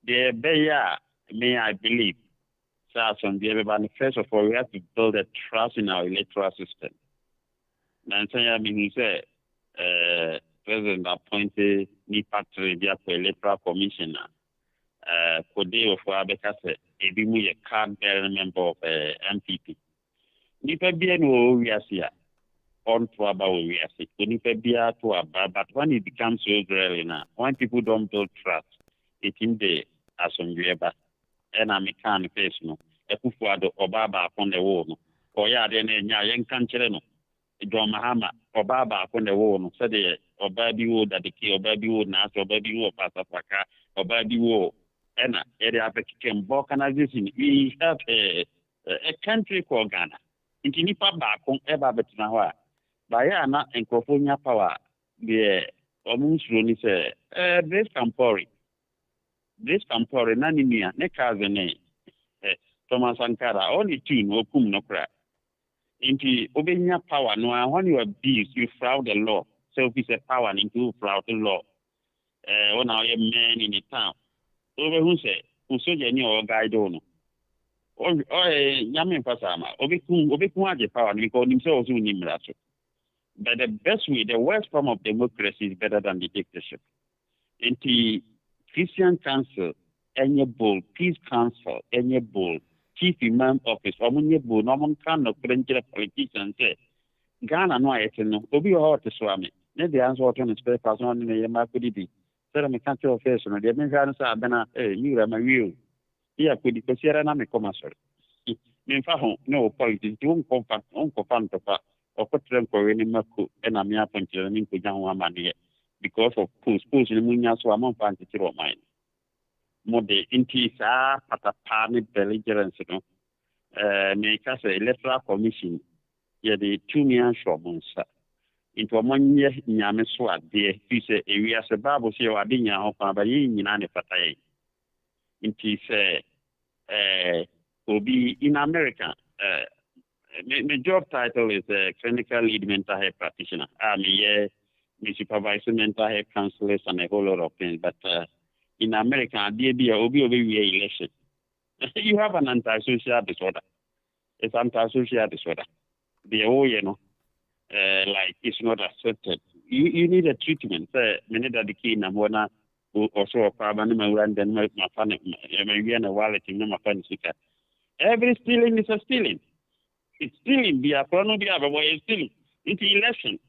the beya may I believe on the everybody first of all we have to build a trust in our electoral system. And I mean he said president appointed nipa tredia for electoral commissioner. Kodeo for Abekase, a bimu card bearing member of MPP. Nipa bia no wiasia on to about wiasia. Nipa bia to about, but when it becomes so Israeli now, when people don't build trust, it in the asomdweba. And I'm a can face no. Ekufuado Obaba upon the wall. Or ya then yen cancereno. John Mahama, Obaba upon the wall, said the Obabi wood that the key Obabi wood nas or baby wood Pasapaka, Obabi wood. And area became organization. We have a country called Ghana. In Nipa back on Eba Betnawa. Bayana and California power. The almost really say, this Campori. This Campori, Nanimia, Nekazene, Thomas Sankara, only two no cum no crack. Into Obenia power, no, when you abuse, you fraud the law. So it's a power into fraud the law. When I am man in the town. Over who say, who so any or guide on. Or Yamin Pasama, Obiku power, because himself in Nimracho. But the best way, the worst form of democracy is better than the dictatorship. Into Christian Council, any bull, Peace Council, any bull, Chief Imam Office, Omni bull, Norman Khan of politicians say, Ghana no ayetno, Obi or to Swami. Let the answer to the spare person in the Yamakudi. Sir, I'm a country of face, and the Americans are Bena, you are my view. Here could be considered a commercial. No politics, don't confront or put them for any Maku and a mere puncher and into young money because of push in Munya, so I'm on fancy of mine. More the intis are patapani belligerence, make us a electoral commission, yet the 2 million shopmons. Into a 1 year Yameswa, dear, he said, we are a Bible, say, I didn't know how by in any patay. Into will be in America. My job title is clinical lead mental health practitioner. I'm a supervisor mental health counselors and a whole lot of things. But in America, there will be election. You have an antisocial disorder. It's antisocial disorder. The whole, like it's not accepted. You need a treatment. Many that the key number one also a problem. Then my family, my wallet, my family. Every stealing is a stealing. It's stealing. Be a chrono, be a way it's stealing. It's election.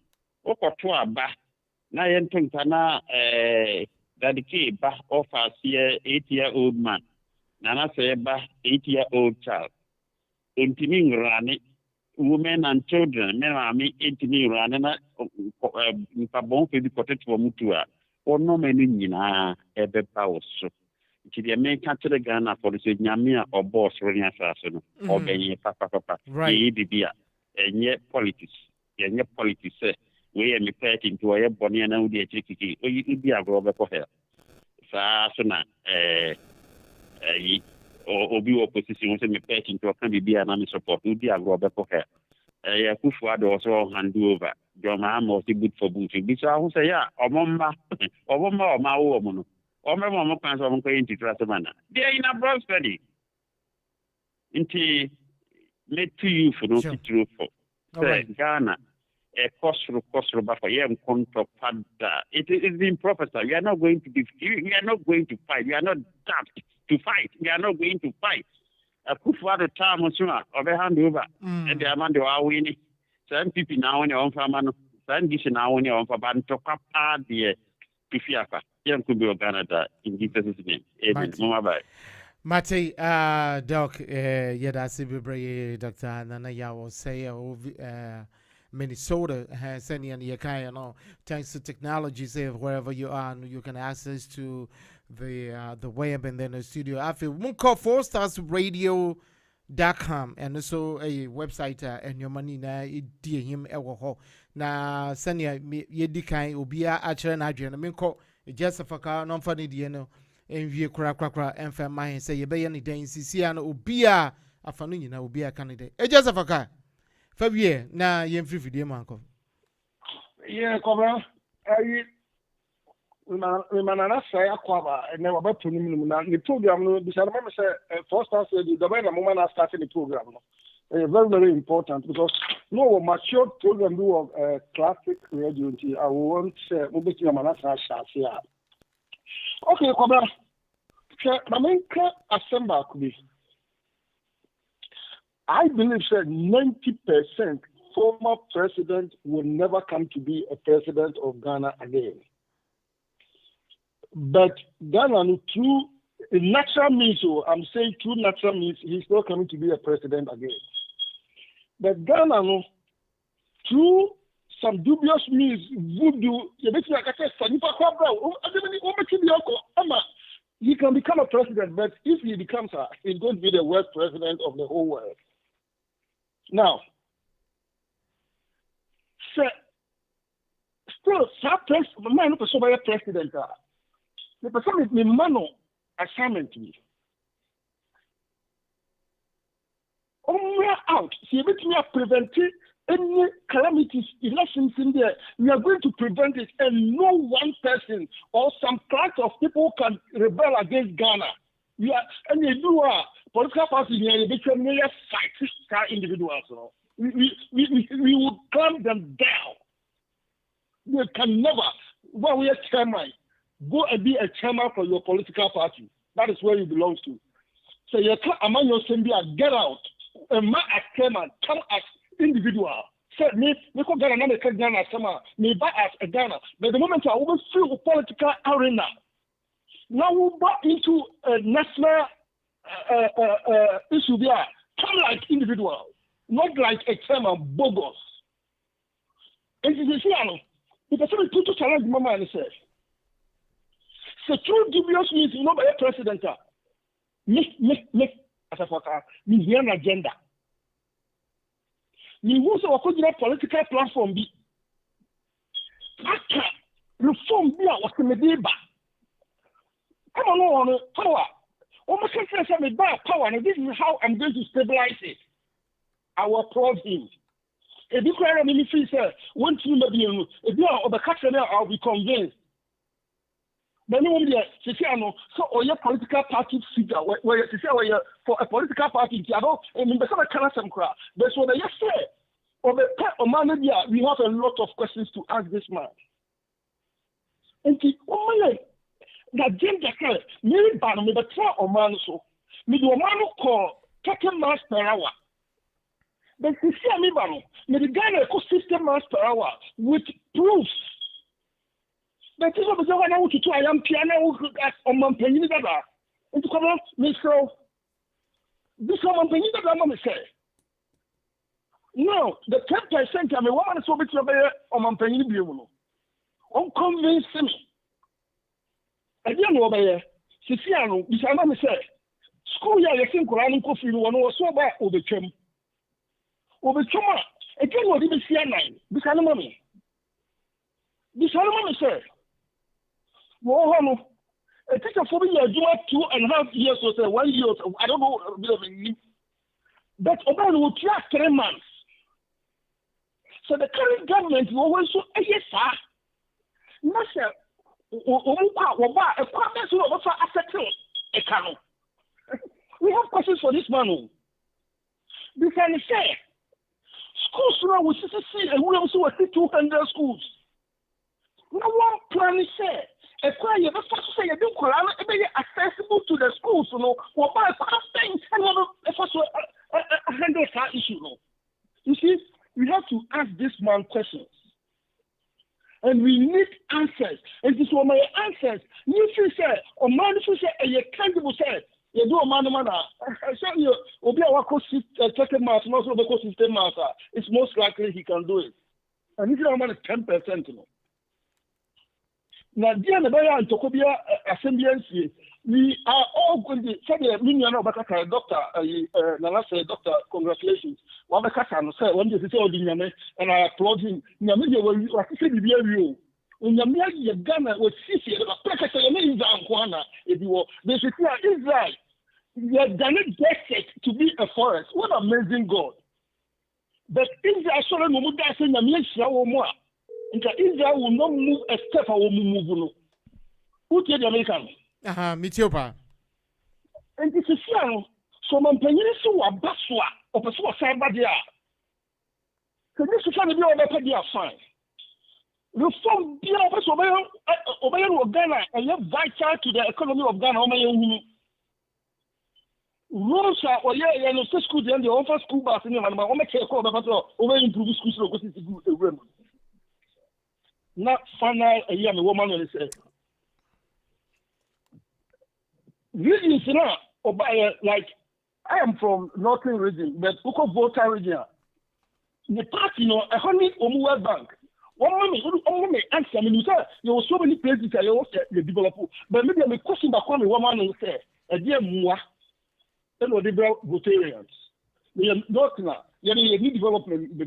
Oko to a ba. Na yentung tana that the key ba offers here 8-year-old man. Nana say ba 8-year-old child. Intiming rani. Women and children, men are me 18 running a bone for the protect for Mutua, or no many in ever powers. To the American to the Ghana for the Yamia or boss running assassin, or Benny Papa, right? And yet politics, we are me pet into a bonny and only a chicky, or you could be a robber for her. Sasana, or be opposition was me pet into a can be an army support, would be a robber for her. Kufuado also hand over. Your mom was good for booting. This I will say, yeah, or Mama, or my woman, or my mama plans on going to Trasamana. They are in a broad study. Into made to you for no true for Ghana. A cost for young control pada. It is being prophesied. We are not going to be. We are not going to fight. We are not daft to fight. We are not going to fight. A Kufuado time on sooner or a hand over. And the Amanda are winning. Some people now on your own family. Some dish now on your own for Ban to cap the Pifiaka. Young could be Canada in Jesus' name. Amen. Mama Mate, Doc, Yadasi Bibre, Dr. Nana Yawo say, Minnesota has any and Yakai, thanks to technology, say wherever you are, you can access to the web and then the studio. I feel one call 4starsradio.com and also a website and your money na dear him ewo na sanya yedikai obia achere na adwene me call just a faka no fa ne die no envie kra and fa man say ye be ye ne dan sisia no obia afano nyina obia candidate e just a faka fa wie na ye mfiri fidie manko yeah kobra ayi Manana say aquaba and never about to the program. The say 4 stars the way the moment I started the program. Very, very important because no mature program do classic radio. I want to be a manasa share. Okay, Cobra. America Assembly could be. I believe that 90% former president will never come to be a president of Ghana again. But Ghana, through natural means, so I'm saying through natural means, he's not coming to be a president again. But Ghana, through some dubious means, voodoo, he can become a president, but if he becomes he's going to be the worst president of the whole world. Now, still, man, president, the person is my man assignment to me. Out, see, if we are preventing any calamities, elections in there, we are going to prevent it, and no one person or some class of people can rebel against Ghana. We are, and you do political parties here, they become mere fight individuals. We will clamp them down. We can never, when we are chairman, go and be a chairman for your political party. That is where you belong to. So you can't among yourself, get out. And my as chairman, come as individual. Say me go Ghana, na me Ghana sama, me buy as a Ghana. But the moment I will feel the political arena, now we back into a national issue there. Come like individual, not like a chairman bogus. And you see, the person put to challenge mama and say, so true dubious means you know by a president. Me as a fucker, me an agenda. Me who so could a political platform be. Aka reform be a was me deba. Come on power. Almost say me buy power, and this is how I'm going to stabilize it. I will applaud him. If you cry me feel say one team be if you are catch I'll be convinced. But no one there, so or your political party figure where you say for a political party, I don't mean the kind of some crap. That's what I say. Or the man, we have a lot of questions to ask this man. And the agenda, maybe ban me the try or man so. Me do a man call 30 miles per hour. But you see me ban me the Ghana ecosystem miles per hour with proofs. But this is what I want to do. I am piano on my penny that and to come on, Miss Crow. This is my penny that I'm going to say. No, the 10% I mean, woman is so big on my penny bureau. Convince me. I don't know by Siciano, which I'm going to say. School year, I think Koran Kofi, one was so bad over Chum. Over Chuma, I can't what even see a nine. This animal. This animal say. Well, a teacher for me, I do 2.5 years or so, 1 year, I don't know, but Obama will try 3 months. So the current government will also, yes, sir. Master, we have questions for this man. This can say, schools now will see, and we also see 200 schools. No one plan is said. A cry, you have to say, you don't call accessible to the schools, or buy things and handle that issue. You see, we have to ask this man questions. And we need answers. And this one, my answers, you say, or man, if you say, you can't say, you do a man, I said, you will be our second master, not the system master. It's most likely he can do it. And if you don't want 10%, Now, dear Nabaya and Tokobia Assembly, we are all going to say, Doctor, Nana said, Doctor, congratulations. One of the Katan said, one day he told him, and I applaud him. Namia will say, be you. When Namia Ghana was Sisi, the President of Juana, if you will, they should say, Israel, you have done it desert to be a forest. What amazing God. But Israel, so Muda saying, Namia Shawo. Israel will not move a step or move. Who tell the American? Mitiopa. And this is young. So, my penny so a baswa of a cyber there. So this is trying to be on the idea fine. Reform be obey Ghana and you're vital to the economy of Ghana. Rules are school then they offer school bus in the make a call about over improve schools because it's a good not final a young woman will say. Really, you know, like I am from Northern region, but Uko Volta region. The party, you know, a honey World Bank. One moment answer me, you say there were so many places that you the developer. But maybe I'm a question back on one man will say, a dear Mua, and what the Rotarians. They are not now, you need development,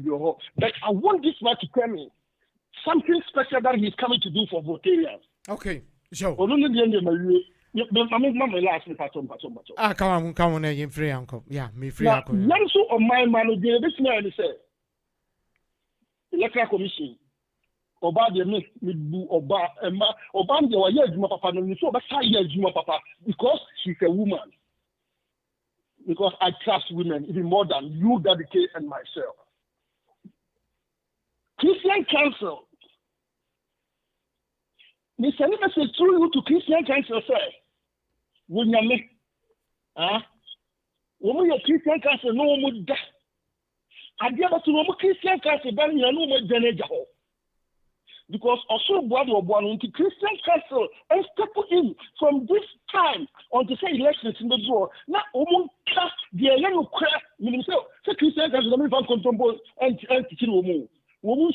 but I want this man to tell me something special that he's coming to do for Rotarians. Okay, so. Come on, you free uncle. Yeah, me free uncle. Now, so on my manager, this man said, Electoral Commission, Oba de me do Oba de wa ye juma papa no so Oba say ye juma papa because she's a woman. Because I trust women even more than you, Dady, and myself. Christian Council. Me send a message through you to Christian Council say. When you make, when you Christian Council, no more that. I give us to no Christian Council, but you know more than because also blood or born into Christian Council and step in from this time on to say elections in the draw. Now, cast the yellow crap, so Christian Council, the American control and teaching woman.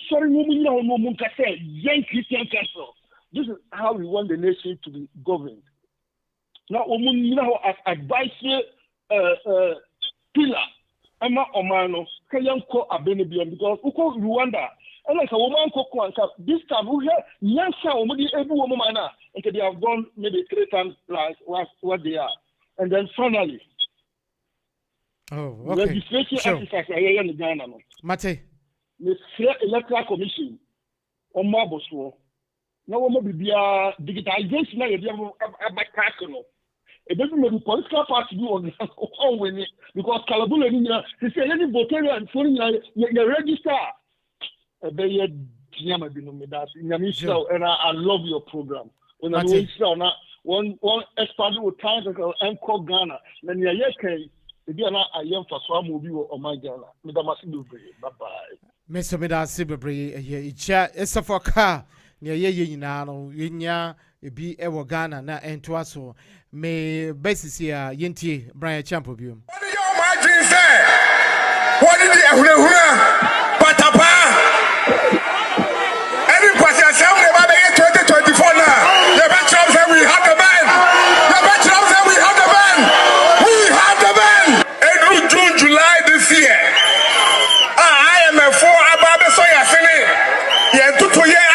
Sorry, woman, no woman can say, young Christian Council. This is how we want the nation to be governed. Now, you know, as advisory pillar, I'm not Omano, Kayanko Abenibian, because Uko Rwanda, and like a woman, this time we have Yansa, every woman, and they have gone maybe 3 times like what they are. And then finally, registration exercise, in Ghana. Mate, the Electoral Commission, on Maboswo. Now, we will be digitization, it doesn't make the political party do on winning because Calabula, they say any voter and phone you register. And I love your program. When I one expert will time and call Ghana, then you can be an I am for some movie on my Ghana. Bye bye. Mr. Medasibre, it's a for car. Near ye no, yinya be ever Ghana na entwaso. Me basis here yenti Brian Champion. What did your margin say? What did the Patapa? Any person say we have 2024 now. The veterans say we have the band. The veterans say we have the band. We have the band. In June, July this year. I am a 4 Ababe Soya Sini. Yeah, 2 years.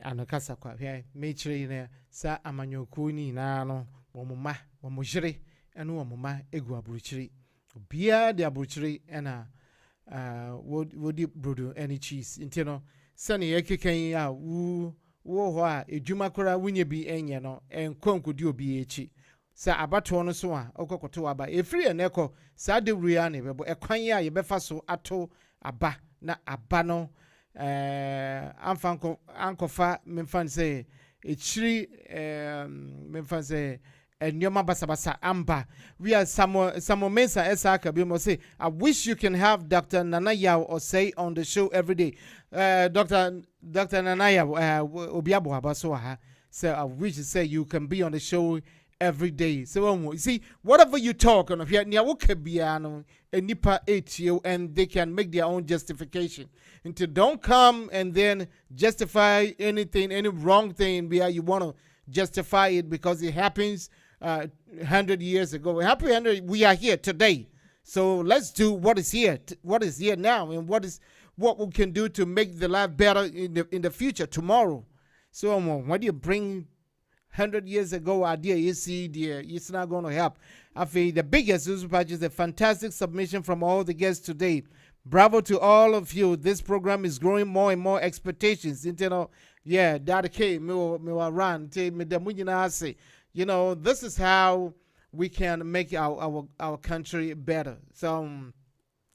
Anokasa kwa mechiri ne sa amanyoku ni na no womma womojire enu womma egu aburuchiri bia de aburuchiri ena wodi brodo any cheese intino sane yekekan a wo ho a edwuma kora wunye bi enye no enkonkodi obi echi sa abato no so a okokoto aba efri eneko sa de BRYAN ne bebo ekwan a ye befa so ato aba na aba no ankofa memfan say echiri memfan say enyoma basabasa amba we are some mensa esaka bi mo say I wish you can have Dr. Nanaya or say on the show every day. Dr. Nanaya obiabo abaso ha say I wish to say you can be on the show every day. So you see, whatever you talk on here, nipa you and they can make their own justification. Until don't come and then justify anything, any wrong thing where you want to justify it because it happens 100 years ago. We are here today. So let's do what is here now, and what we can do to make the life better in the future tomorrow. So when you bring 100 years ago, idea you see there, it's not going to help. I feel the biggest news patch is a fantastic submission from all the guests today. Bravo to all of you. This program is growing more and more expectations. Yeah, that came me run you know, this is how we can make our country better. So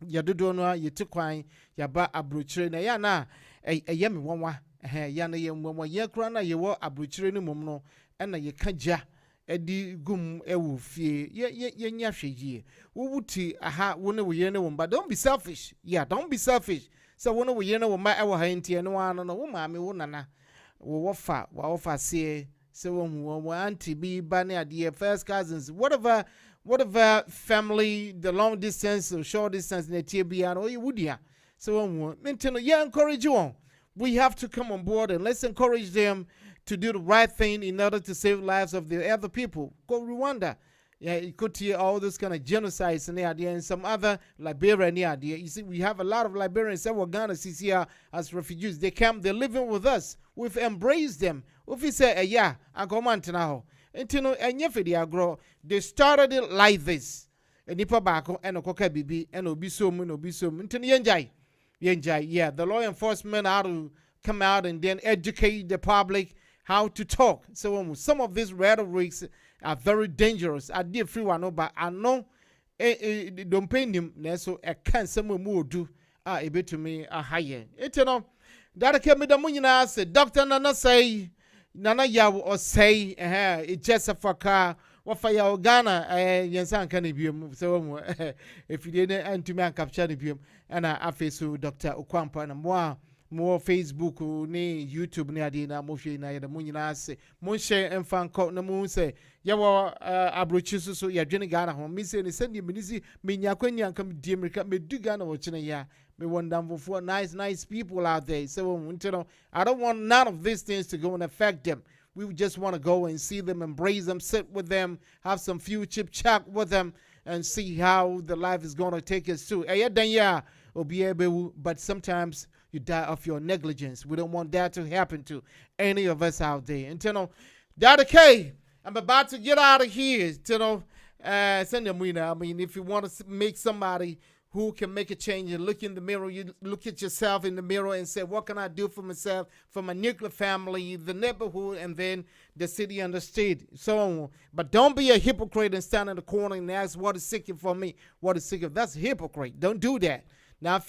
you do know you took wine, ya ba abruchere na ya na yemi wanwa ya na yem wanwa ye kra na ye wo abruchere ni mum no na ye kaja edi gum ewu fie ye nya hwegie wo wuti aha wo ne wo ye ne wo ba. Don't be selfish. Yeah, don't be selfish. So wo ne wo ye ne wo ma ewo ha ntie no ano no wo ma me wo nana wo fa se wo auntie bi ba ne ade first cousins, whatever family, the long distance or short distance in the TBN or you would ya. So yeah, encourage you on. We have to come on board and let's encourage them to do the right thing in order to save lives of the other people. Go Rwanda. Yeah, you could hear all this kind of genocides in the idea and some other Liberia in the idea. You see, we have a lot of Liberians that were Ghana CCR as refugees. They come, they're living with us. We've embraced them. If we say, yeah, I come on to now. They started it like this. And nipa bako and okoka bibi and obisom. Yeah, the law enforcement are to come out and then educate the public how to talk. So some of these rhetorics are very dangerous. I did free one, but I know don't pay him. So I can't someone more do a bit to me a higher. That came with the money. Said Doctor Nana say. Nana ya or say it's just a car what for your Ghana yensan can be so if you didn't and to me capture the and I face Dr. Okwampa and more Facebook ni YouTube ni adina moshi na the munina say monshe and fan court na moon say yawa abrochisu so ya dwene Ghana ho me say ni send you minisi me nyakwanya kam di America me du Ghana wo chine ya me wonderful for nice people out there. So I don't want none of these things to go and affect them. We just want to go and see them, embrace them, sit with them, have some few chip chat with them, and see how the life is going to take us to. But sometimes you die of your negligence. We don't want that to happen to any of us out there. Dady K, I'm about to get out of here. Send them winner. I mean, if you want to make somebody who can make a change and look in the mirror, you look at yourself in the mirror and say, what can I do for myself, for my nuclear family, the neighborhood, and then the city and the state, so on. But don't be a hypocrite and stand in the corner and ask, what is sick for me? What is sick of? That's a hypocrite. Don't do that. Now, if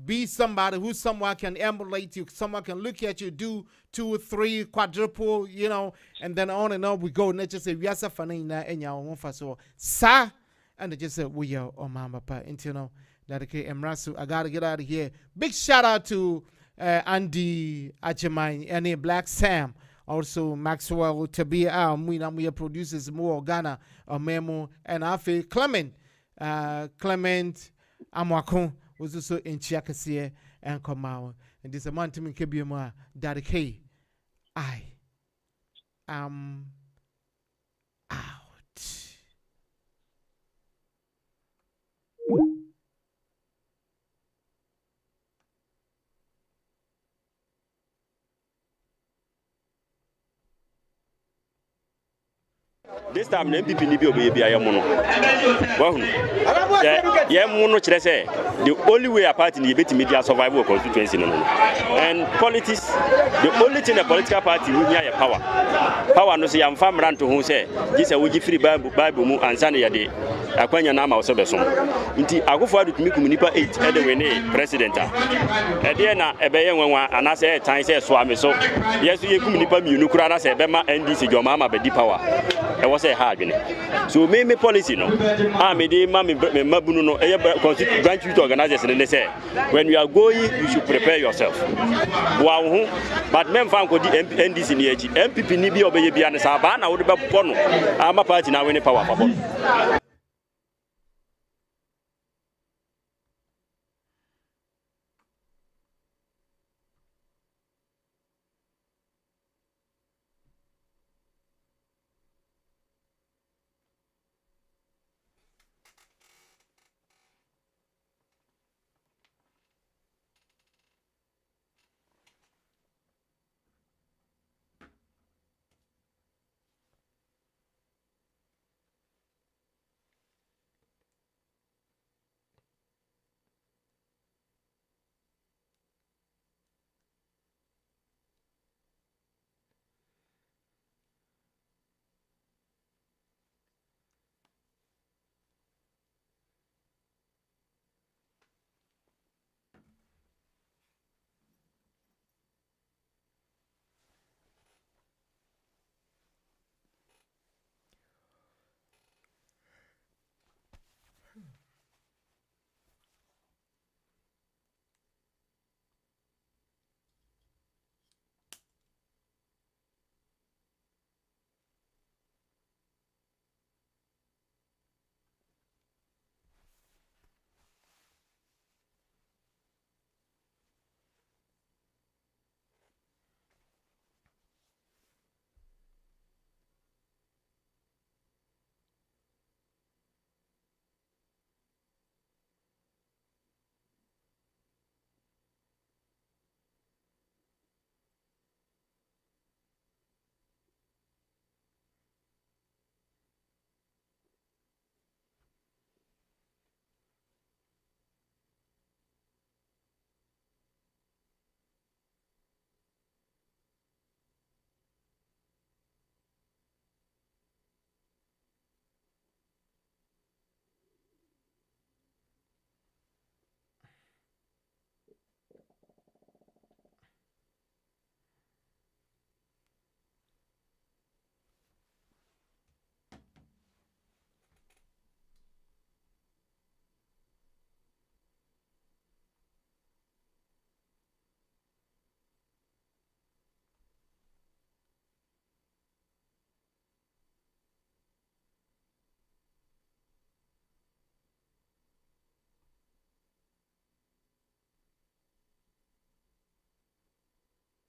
be somebody who someone can emulate you, someone can look at you, do 2 or 3 quadruple, and then on we go. And just say, yes, sa. And they just said, we are on Mama Pa. That okay, Emrasu, I gotta get out of here. Big shout out to Andy Achemai, and Black Sam, also Maxwell Tabia, we are producers more Ghana, Memo, and I feel Clement Amwakon was also in Chiakasia and Komao. And this a man to me, Kebiuma, Dady K. I am out. This time, the MPP need to be BRYAN. The only way a party need to media survival constituency. And politics, the only thing a political party will need power. Power no say I'm farm run to who say this a free Bible and Sunday a day. Akwanya na ma also be some. Nti agofo adu tumi kumunipa 8 e de we ne president a. E de na e be ye nwanwa anase tan say so ame so. Yeso ye kumunipa miunu kura na say be ma NDC joma ma be di power. E was a hard ne. So me policy no. Me dey ma me mabunu no e constitute branch youth organizers ne say when you are going you should prepare yourself. But men fan ko di NDC ni eji MPP ni bi obeye bia ne sa ba na wo de be pono ama party na we ne power papa.